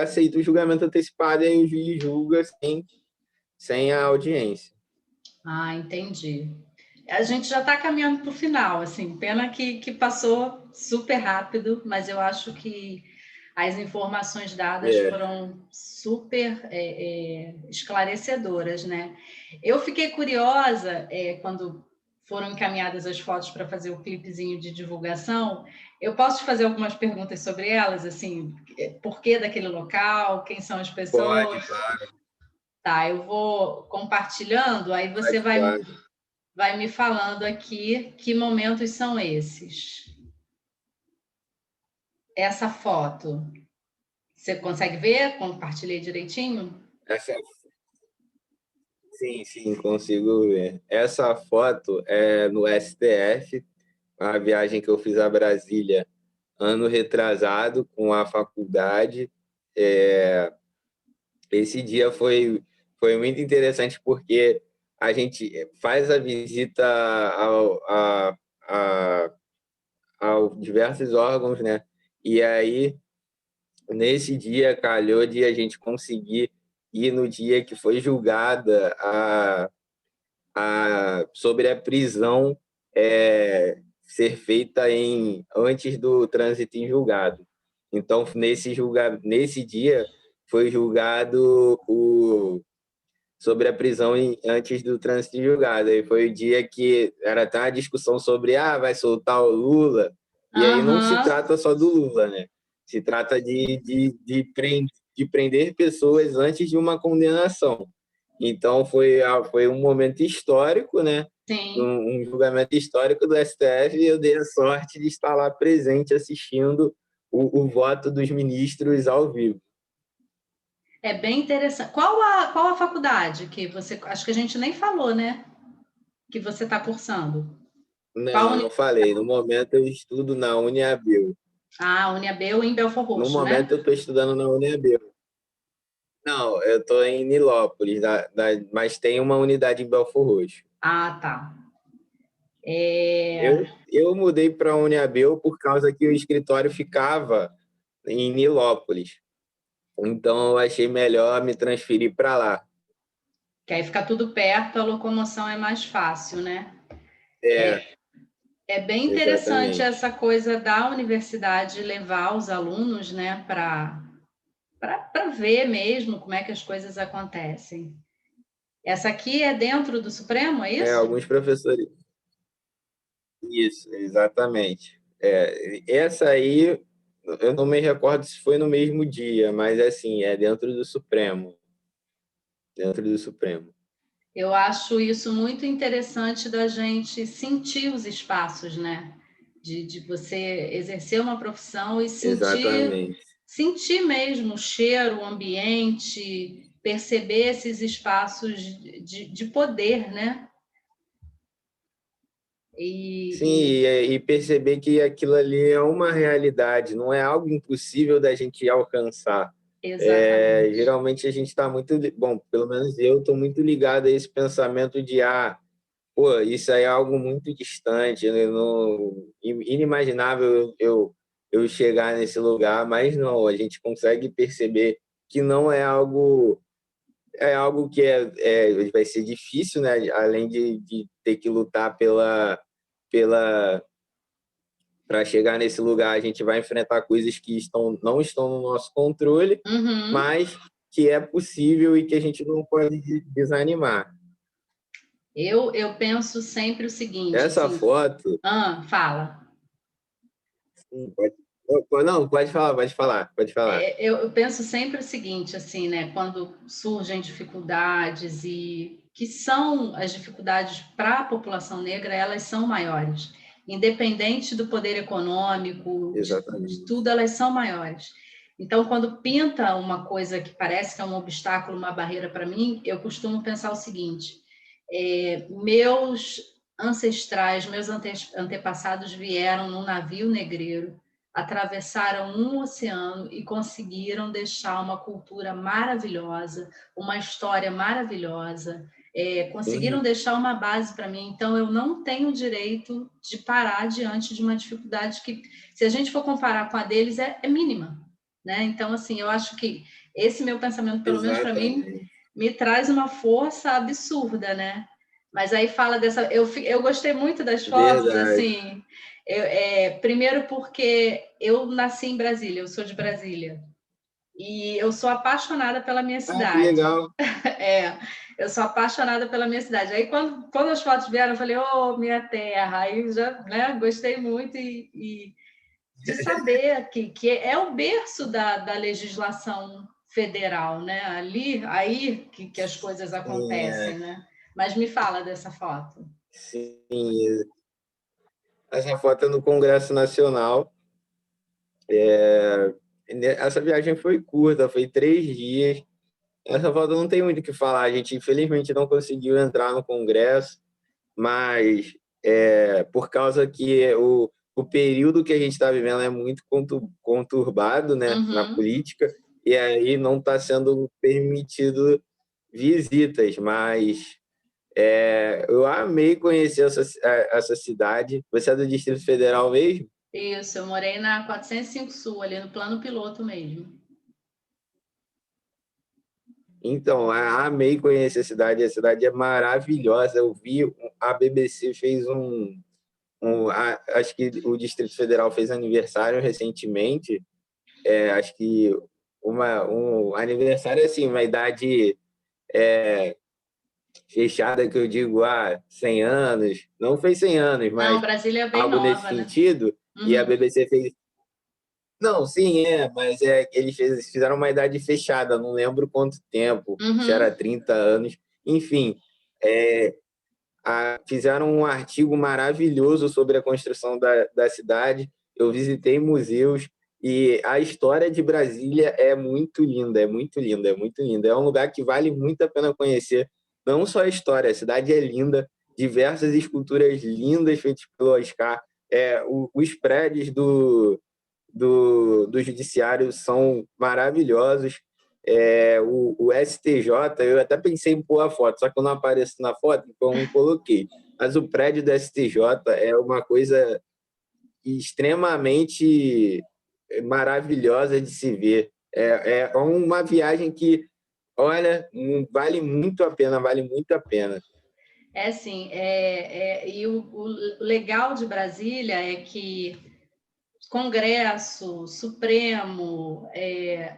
aceita o julgamento antecipado e aí o juiz julga sem a audiência. Ah, entendi. A gente já está caminhando para o final, assim, pena que passou super rápido, mas eu acho que as informações dadas É, foram super esclarecedoras, né? Eu fiquei curiosa quando foram encaminhadas as fotos para fazer o clipezinho de divulgação. Eu posso te fazer algumas perguntas sobre elas, assim, por que daquele local, quem são as pode, pessoas? claro, Tá, eu vou compartilhando, aí você pode, claro. vai me falando aqui que momentos são esses. Essa foto, você consegue ver? Compartilhei direitinho? Essa, sim, consigo ver. Essa foto é no STF, a viagem que eu fiz a Brasília ano retrasado com a faculdade. É, Esse dia foi muito interessante porque a gente faz a visita a, a diversos órgãos, né? E aí, nesse dia, calhou de a gente conseguir ir no dia que foi julgada sobre a prisão ser feita antes do trânsito em julgado. Então, nesse dia, foi julgado sobre a prisão antes do trânsito em julgado. E foi o dia que era até uma discussão sobre vai soltar o Lula. E aí não se Aham. trata só do Lula, né? Se trata de prender pessoas antes de uma condenação. Então foi um momento histórico, né? Sim, Um julgamento histórico do STF, e eu dei a sorte de estar lá presente assistindo o voto dos ministros ao vivo. é bem interessante. Qual a faculdade que você... Acho que a gente nem falou, né? Que você está cursando. Qual Não, não falei. No momento eu estudo na Uniabel. Ah, Uniabel em Belford No Roxo, momento né? eu estou estudando na Uniabel. Não, eu estou em Nilópolis, mas tem uma unidade em Belford Roxo. Ah, tá. Eu mudei para a Uniabel por causa que o escritório ficava em Nilópolis. Então eu achei melhor me transferir para lá. Que aí fica tudo perto, a locomoção é mais fácil, né? É, É bem interessante exatamente. essa coisa da universidade levar os alunos, né, para ver mesmo como é que as coisas acontecem. Essa aqui é dentro do Supremo, é É, isso? alguns professores. Isso, exatamente. Essa aí, eu não me recordo se foi no mesmo dia, mas assim, é dentro do Supremo. Dentro do Supremo. Eu acho isso muito interessante da gente sentir os espaços, né? De você exercer uma profissão e Exatamente. sentir mesmo o cheiro, o ambiente, perceber esses espaços de poder, né? Sim, E e perceber que aquilo ali é uma realidade, não é algo impossível da gente alcançar. exatamente. Geralmente a gente está muito, bom, pelo menos eu estou muito ligado a esse pensamento de, pô, isso aí é algo muito distante, né? Inimaginável eu chegar nesse lugar, mas não, a gente consegue perceber que não é algo, é algo que vai ser difícil, né? Além de ter que lutar pela para chegar nesse lugar, a gente vai enfrentar coisas que não estão no nosso controle, Uhum. mas que é possível e que a gente não pode desanimar. Eu penso sempre o seguinte, Essa assim, foto, fala. não, pode falar. Eu penso sempre o seguinte, assim, né? Quando surgem dificuldades e que são as dificuldades para a população negra, elas são maiores, independente do poder econômico, de Exatamente. tudo, elas são maiores. Então, quando pinta uma coisa que parece que é um obstáculo, uma barreira para mim, eu costumo pensar o seguinte: meus ancestrais, meus antepassados vieram num navio negreiro, atravessaram um oceano e conseguiram deixar uma cultura maravilhosa, uma história maravilhosa, conseguiram Uhum. deixar uma base para mim. Então, eu não tenho direito de parar diante de uma dificuldade que, se a gente for comparar com a deles, é mínima. Né? Então, assim, eu acho que esse meu pensamento, pelo menos para mim, Exatamente. me traz uma força absurda, né? Mas aí fala dessa. Eu gostei muito das fotos, Verdade. assim. Primeiro porque eu nasci em Brasília, eu sou de Brasília. E eu sou apaixonada pela minha Ah, que cidade. legal. É, eu sou apaixonada pela minha cidade. Aí, quando as fotos vieram, eu falei, oh, minha terra. Aí já, né, gostei muito e de saber que é o berço da legislação federal, né? Ali, aí que as coisas Sim, acontecem, né? Mas me fala dessa foto. sim. Essa foto é no Congresso Nacional. Essa viagem foi curta, foi 3 dias. Essa foto não tem muito o que falar. A gente, infelizmente, não conseguiu entrar no Congresso, mas por causa que o período que a gente está vivendo é muito conturbado, né, na Uhum. política, e aí não está sendo permitido visitas, mas eu amei conhecer essa cidade. Você é do Distrito Federal mesmo? Isso, eu morei na 405 Sul, ali no plano piloto mesmo. Então, amei conhecer a cidade é maravilhosa. Eu vi, a BBC fez acho que o Distrito Federal fez aniversário recentemente. Acho que um aniversário assim, uma idade fechada que eu digo, 100 anos. Não fez 100 anos, Não, mas Brasília é bem algo nesse nova, né? sentido. E a Uhum. BBC fez. Não, sim, mas eles fizeram uma idade fechada, não lembro quanto tempo, se era Uhum. 30 anos. Enfim, é, fizeram um artigo maravilhoso sobre a construção da cidade. Eu visitei museus e a história de Brasília é muito linda, é muito linda, é muito linda. É um lugar que vale muito a pena conhecer. Não só a história, a cidade é linda, diversas esculturas lindas feitas pelo Oscar. Os prédios do Judiciário são maravilhosos. O STJ, eu até pensei em pôr a foto, só que eu não apareço na foto, então não coloquei. Mas o prédio do STJ é uma coisa extremamente maravilhosa de se ver. É uma viagem que, olha, vale muito a pena, vale muito a pena. Sim, e o legal de Brasília é que Congresso, Supremo,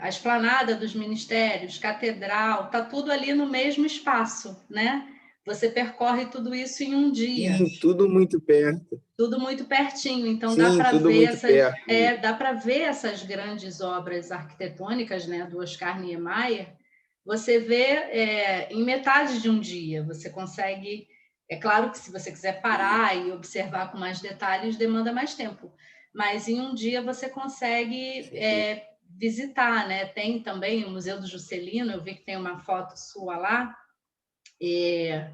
a esplanada dos ministérios, catedral, está tudo ali no mesmo espaço, né? Você percorre tudo isso em um dia. Sim, tudo muito perto. Tudo muito pertinho, então Sim, tudo muito perto. dá para ver essas grandes obras arquitetônicas, né, do Oscar Niemeyer. Você vê em metade de um dia. Você consegue. É claro que se você quiser parar e observar com mais detalhes, demanda mais tempo. Mas em um dia você consegue visitar, né? Tem também o Museu do Juscelino. Eu vi que tem uma foto sua lá.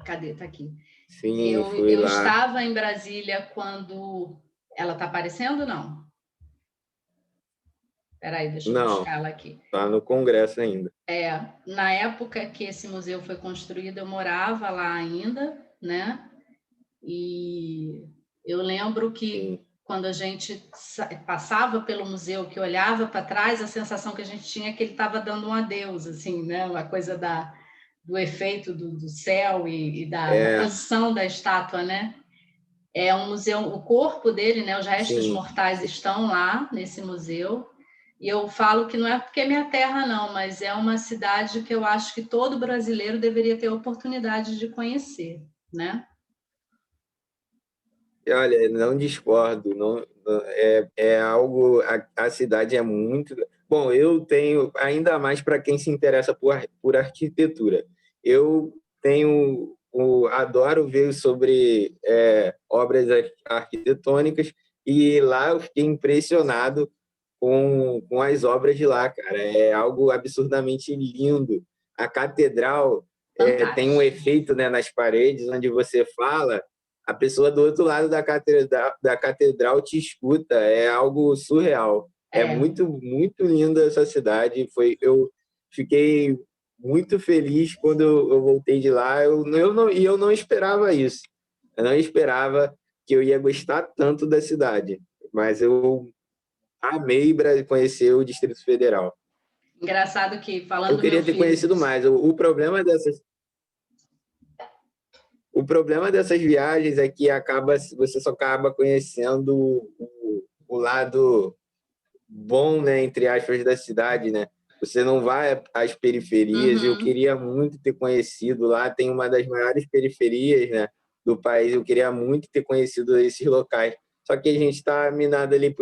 Cadê? Tá aqui. Sim, fui Eu lá. estava em Brasília quando. Ela está aparecendo ou não? Espera aí, deixa eu Não, buscar ela aqui. tá no Congresso ainda. Na época que esse museu foi construído, eu morava lá ainda, né? E eu lembro que Sim. quando a gente passava pelo museu, que olhava para trás, a sensação que a gente tinha é que ele estava dando um adeus, assim, né? Uma coisa do efeito do céu e da posição da estátua, né? É um museu, o corpo dele, né, os restos Sim. mortais estão lá nesse museu. E eu falo que não é porque é minha terra, não, mas é uma cidade que eu acho que todo brasileiro deveria ter a oportunidade de conhecer, né? Olha, não discordo, é algo, a cidade é muito... Bom, eu tenho, ainda mais para quem se interessa por arquitetura, eu tenho, adoro ver sobre obras arquitetônicas, e lá eu fiquei impressionado com as obras de lá, cara, é algo absurdamente lindo. A catedral tem um Fantástico. efeito, né, nas paredes, onde você fala, a pessoa do outro lado da catedral te escuta, é algo surreal. É muito, muito linda essa cidade. Eu fiquei muito feliz quando eu voltei de lá. Eu não esperava isso. Eu não esperava que eu ia gostar tanto da cidade. Mas eu amei conhecer o Distrito Federal. Engraçado que, falando Eu do meu queria ter filho, conhecido mais. O problema dessas viagens é que você só acaba conhecendo o lado bom, né, entre aspas, da cidade, né? Você não vai às periferias. Eu queria muito ter conhecido lá. Tem uma das maiores periferias, né, do país. Eu queria muito ter conhecido esses locais. Só que a gente está minado ali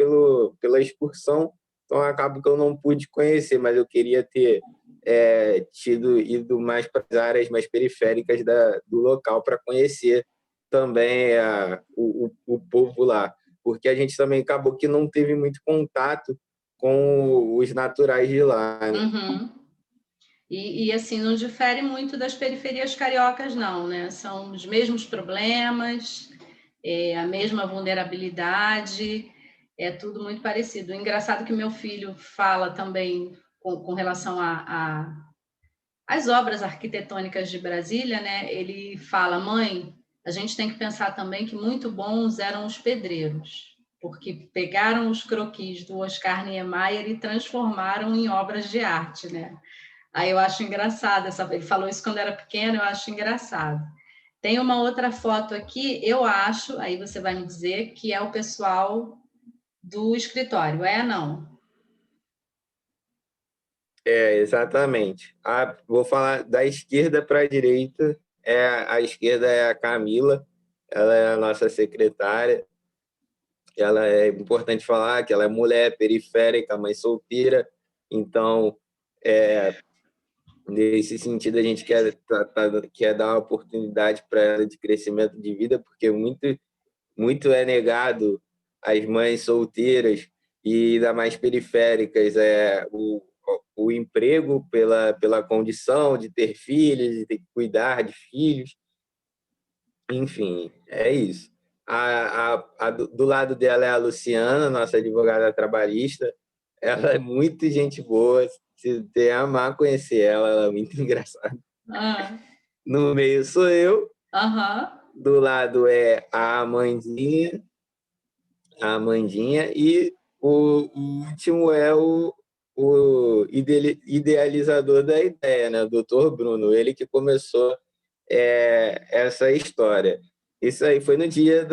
pela excursão, então acaba que eu não pude conhecer, mas eu queria ter ido mais para as áreas mais periféricas do local para conhecer também o povo lá, porque a gente também acabou que não teve muito contato com os naturais de lá, né? Assim, não difere muito das periferias cariocas, não, né? São os mesmos problemas, a mesma vulnerabilidade, é tudo muito parecido. O engraçado é que meu filho fala também com relação às obras arquitetônicas de Brasília, né? Ele fala, mãe, a gente tem que pensar também que muito bons eram os pedreiros, porque pegaram os croquis do Oscar Niemeyer e transformaram em obras de arte, né? Aí eu acho engraçado, ele falou isso quando era pequeno, eu acho engraçado. Tem uma outra foto aqui, eu acho, aí você vai me dizer, que é o pessoal do escritório, não? Exatamente. Vou falar da esquerda para a direita. A esquerda é a Camila, ela é a nossa secretária. Ela é importante falar que ela é mulher periférica, mãe solteira. Então, nesse sentido, a gente quer dar uma oportunidade para ela de crescimento de vida, porque muito é negado às mães solteiras e ainda mais periféricas o emprego pela condição de ter filhos, de ter que cuidar de filhos. Enfim, é isso. Do lado dela é a Luciana, nossa advogada trabalhista. Ela é muito gente boa. Você amar conhecer ela, ela é muito engraçada. Ah, No meio sou eu, aham. do lado é a Amandinha, e o último é o idealizador da ideia, né? O doutor Bruno, ele que começou essa história. Isso aí foi no dia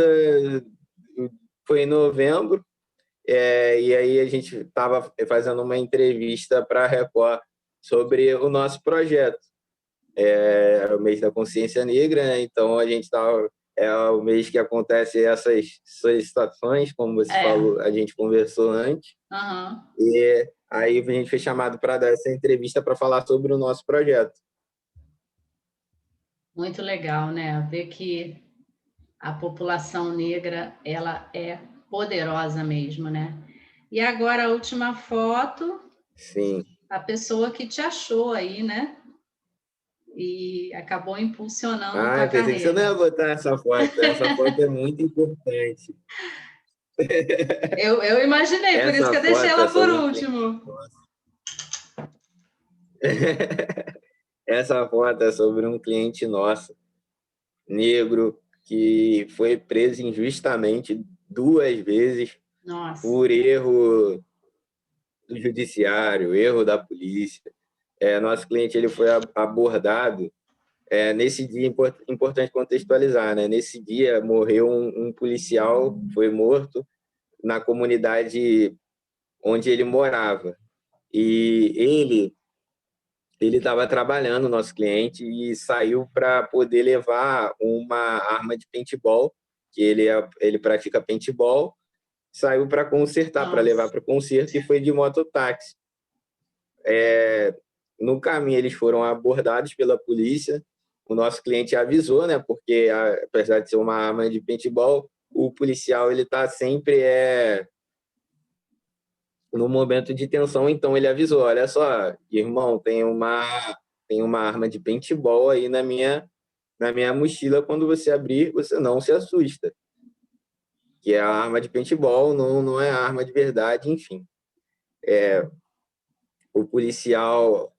foi em novembro, e aí a gente estava fazendo uma entrevista para a Record sobre o nosso projeto. Era o mês da consciência negra, né? Então a gente estava é o mês que acontece essas solicitações, como você É. falou, a gente conversou antes, Aham. e aí a gente foi chamado para dar essa entrevista para falar sobre o nosso projeto. Muito legal, né? Ver que a população negra, ela é poderosa mesmo, né? E agora a última foto, Sim. a pessoa que te achou aí, né? E acabou impulsionando Ah, tua eu pensei que você não carreira. ia botar essa foto. Essa foto é muito importante. Eu imaginei, por isso Essa que eu deixei foto é ela por sobre um cliente último. nosso. Essa foto é sobre um cliente nosso, negro, que foi preso injustamente 2 vezes Nossa, por erro do judiciário, erro da polícia. Nosso cliente ele foi abordado. Nesse dia, importante contextualizar, né? Nesse dia morreu um policial, foi morto na comunidade onde ele morava. E ele estava trabalhando, nosso cliente, e saiu para poder levar uma arma de paintball, que ele pratica paintball, saiu para consertar, para levar nossa. para o conserto, e foi de mototáxi. No caminho, eles foram abordados pela polícia. O nosso cliente avisou, né? Porque, apesar de ser uma arma de paintball, o policial ele está sempre no momento de tensão, então ele avisou: olha só, irmão, tem uma arma de paintball aí na minha mochila. Quando você abrir, você não se assusta, que é a arma de paintball, não é arma de verdade, enfim. O policial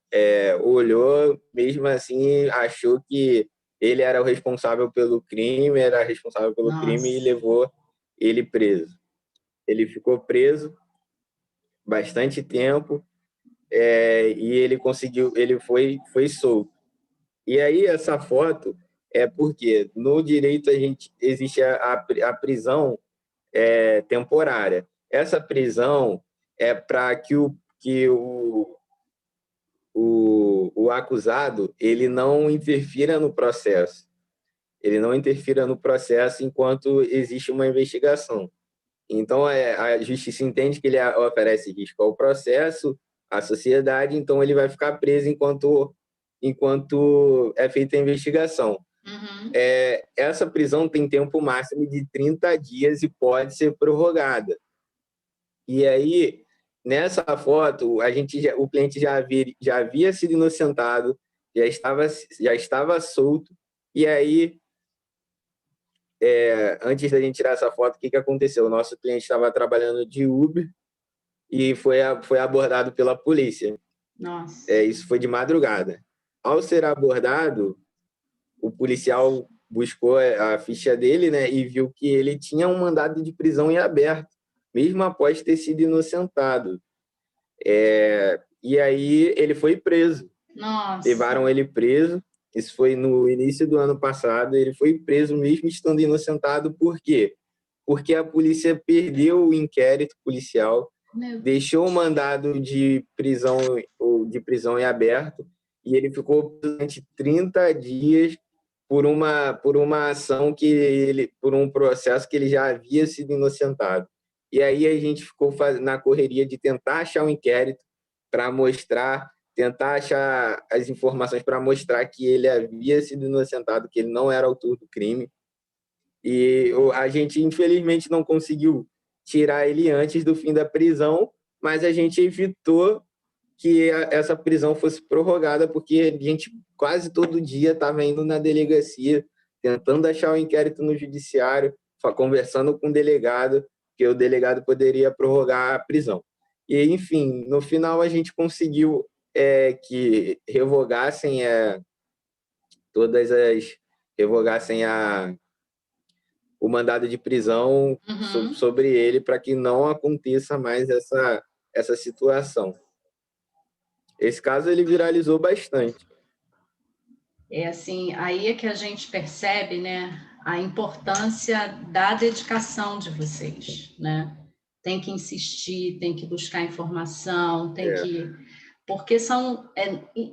olhou, mesmo assim, achou que ele era o responsável pelo crime, e Nossa. levou ele preso. Ele ficou preso bastante tempo, e ele foi solto. E aí essa foto é porque no direito a gente existe a prisão temporária. Essa prisão é para que o acusado ele não interfira no processo. Ele não interfira no processo enquanto existe uma investigação. Então, a justiça entende que ele oferece risco ao processo, à sociedade, então ele vai ficar preso enquanto é feita a investigação. Uhum. Essa prisão tem tempo máximo de 30 dias e pode ser prorrogada. E aí, nessa foto, o cliente já havia sido inocentado, já estava solto, e aí, antes da gente tirar essa foto, o que aconteceu? O nosso cliente estava trabalhando de Uber e foi abordado pela polícia. Nossa. Isso foi de madrugada. Ao ser abordado, o policial buscou a ficha dele, né, e viu que ele tinha um mandado de prisão em aberto, mesmo após ter sido inocentado. E aí ele foi preso. Nossa. Levaram ele preso. Isso foi no início do ano passado. Ele foi preso mesmo estando inocentado. Por quê? Porque a polícia perdeu o inquérito policial, Meu deixou o Deus. mandado de prisão em aberto, e ele ficou durante 30 dias por uma ação por um processo que ele já havia sido inocentado. E aí a gente ficou na correria de tentar achar um inquérito para mostrar, tentar achar as informações para mostrar que ele havia sido inocentado, que ele não era autor do crime. E a gente, infelizmente, não conseguiu tirar ele antes do fim da prisão, mas a gente evitou que essa prisão fosse prorrogada, porque a gente quase todo dia estava indo na delegacia tentando achar o inquérito no judiciário, conversando com o delegado, que o delegado poderia prorrogar a prisão. E, enfim, no final a gente conseguiu que revogassem revogassem o mandado de prisão sobre ele, para que não aconteça mais essa situação. Esse caso ele viralizou bastante. É assim, aí é que a gente percebe, né, a importância da dedicação de vocês, né? Tem que insistir, tem que buscar informação, porque são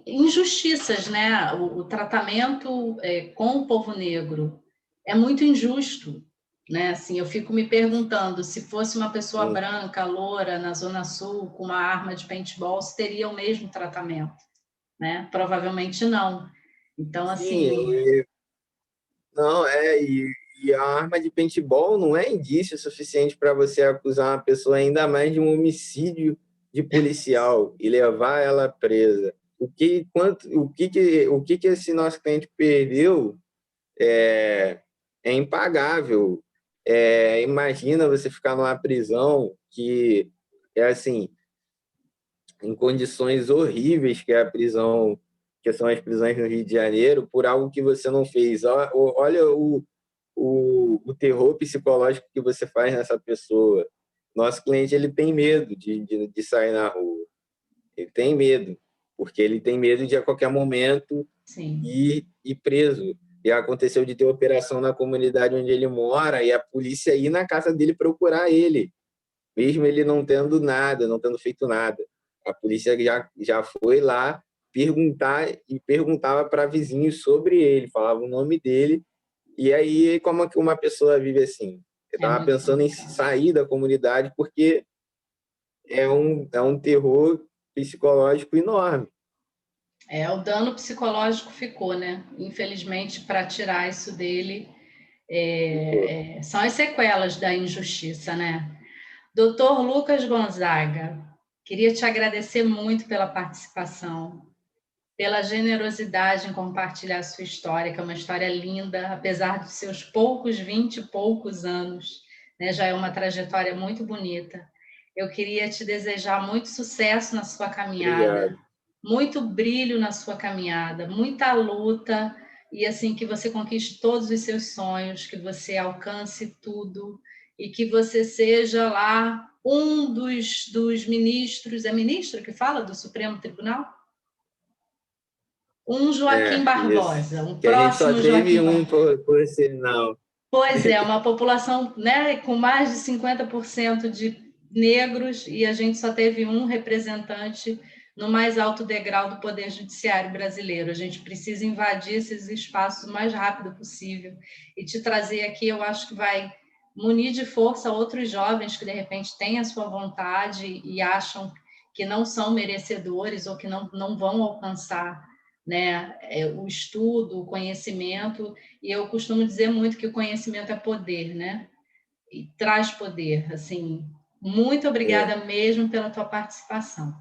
injustiças, né? O tratamento com o povo negro é muito injusto, né? Assim, eu fico me perguntando se fosse uma pessoa branca, loura, na Zona Sul, com uma arma de paintball, se teria o mesmo tratamento, né? Provavelmente não. Então, assim... Sim, e a arma de paintball não é indício suficiente para você acusar uma pessoa ainda mais de um homicídio de policial e levar ela presa. O que esse nosso cliente perdeu é impagável. Imagina você ficar numa prisão que é assim, em condições horríveis, que é a prisão, que são as prisões no Rio de Janeiro, por algo que você não fez. Olha o terror psicológico que você faz nessa pessoa. Nosso cliente ele tem medo de sair na rua. Ele tem medo, porque ele tem medo de a qualquer momento ir preso. E aconteceu de ter operação na comunidade onde ele mora e a polícia ir na casa dele procurar ele, mesmo ele não tendo nada, não tendo feito nada. A polícia já foi lá perguntar e perguntava para vizinhos sobre ele, falava o nome dele. E aí, como é que uma pessoa vive assim? Eu estava pensando em sair da comunidade porque é um terror psicológico enorme. O dano psicológico ficou, né? Infelizmente, para tirar isso dele, são as sequelas da injustiça, né? Doutor Lucas Gonzaga, queria te agradecer muito pela participação, pela generosidade em compartilhar a sua história, que é uma história linda, apesar dos seus 20 e poucos anos, né? Já é uma trajetória muito bonita. Eu queria te desejar muito sucesso na sua caminhada. Obrigado. Muito brilho na sua caminhada, muita luta, e assim que você conquiste todos os seus sonhos, que você alcance tudo, e que você seja lá um dos ministros, é ministro que fala do Supremo Tribunal? Um Joaquim Barbosa, um que a gente só próximo teve Joaquim Barbosa. por sinal. Pois é, uma população, né, com mais de 50% de negros, e a gente só teve um representante no mais alto degrau do Poder Judiciário brasileiro. A gente precisa invadir esses espaços o mais rápido possível. E te trazer aqui, eu acho que vai munir de força outros jovens que, de repente, têm a sua vontade e acham que não são merecedores ou que não vão alcançar, né, o estudo, o conhecimento. E eu costumo dizer muito que o conhecimento é poder, né? E traz poder. Assim, muito obrigada mesmo pela tua participação.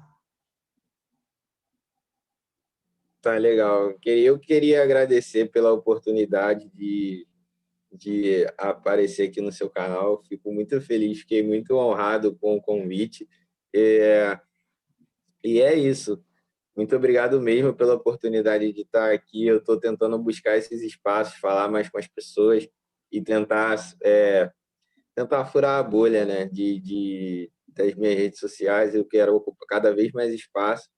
Tá legal. Eu queria agradecer pela oportunidade de aparecer aqui no seu canal. Fico muito feliz, fiquei muito honrado com o convite. E é isso. Muito obrigado mesmo pela oportunidade de estar aqui. Eu estou tentando buscar esses espaços, falar mais com as pessoas e tentar furar a bolha, né, das minhas redes sociais. Eu quero ocupar cada vez mais espaço.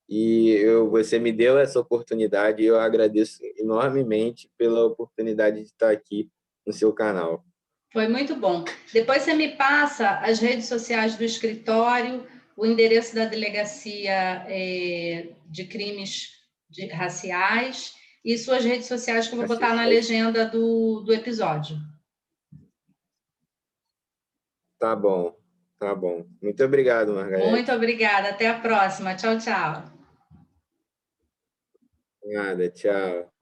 E você me deu essa oportunidade e eu agradeço enormemente pela oportunidade de estar aqui no seu canal. Foi muito bom. Depois você me passa as redes sociais do escritório, o endereço da delegacia de crimes raciais e suas redes sociais, que eu vou botar na legenda do episódio. Tá bom, tá bom. Muito obrigado, Margarete. Muito obrigada. Até a próxima. Tchau, tchau. Nada, tchau.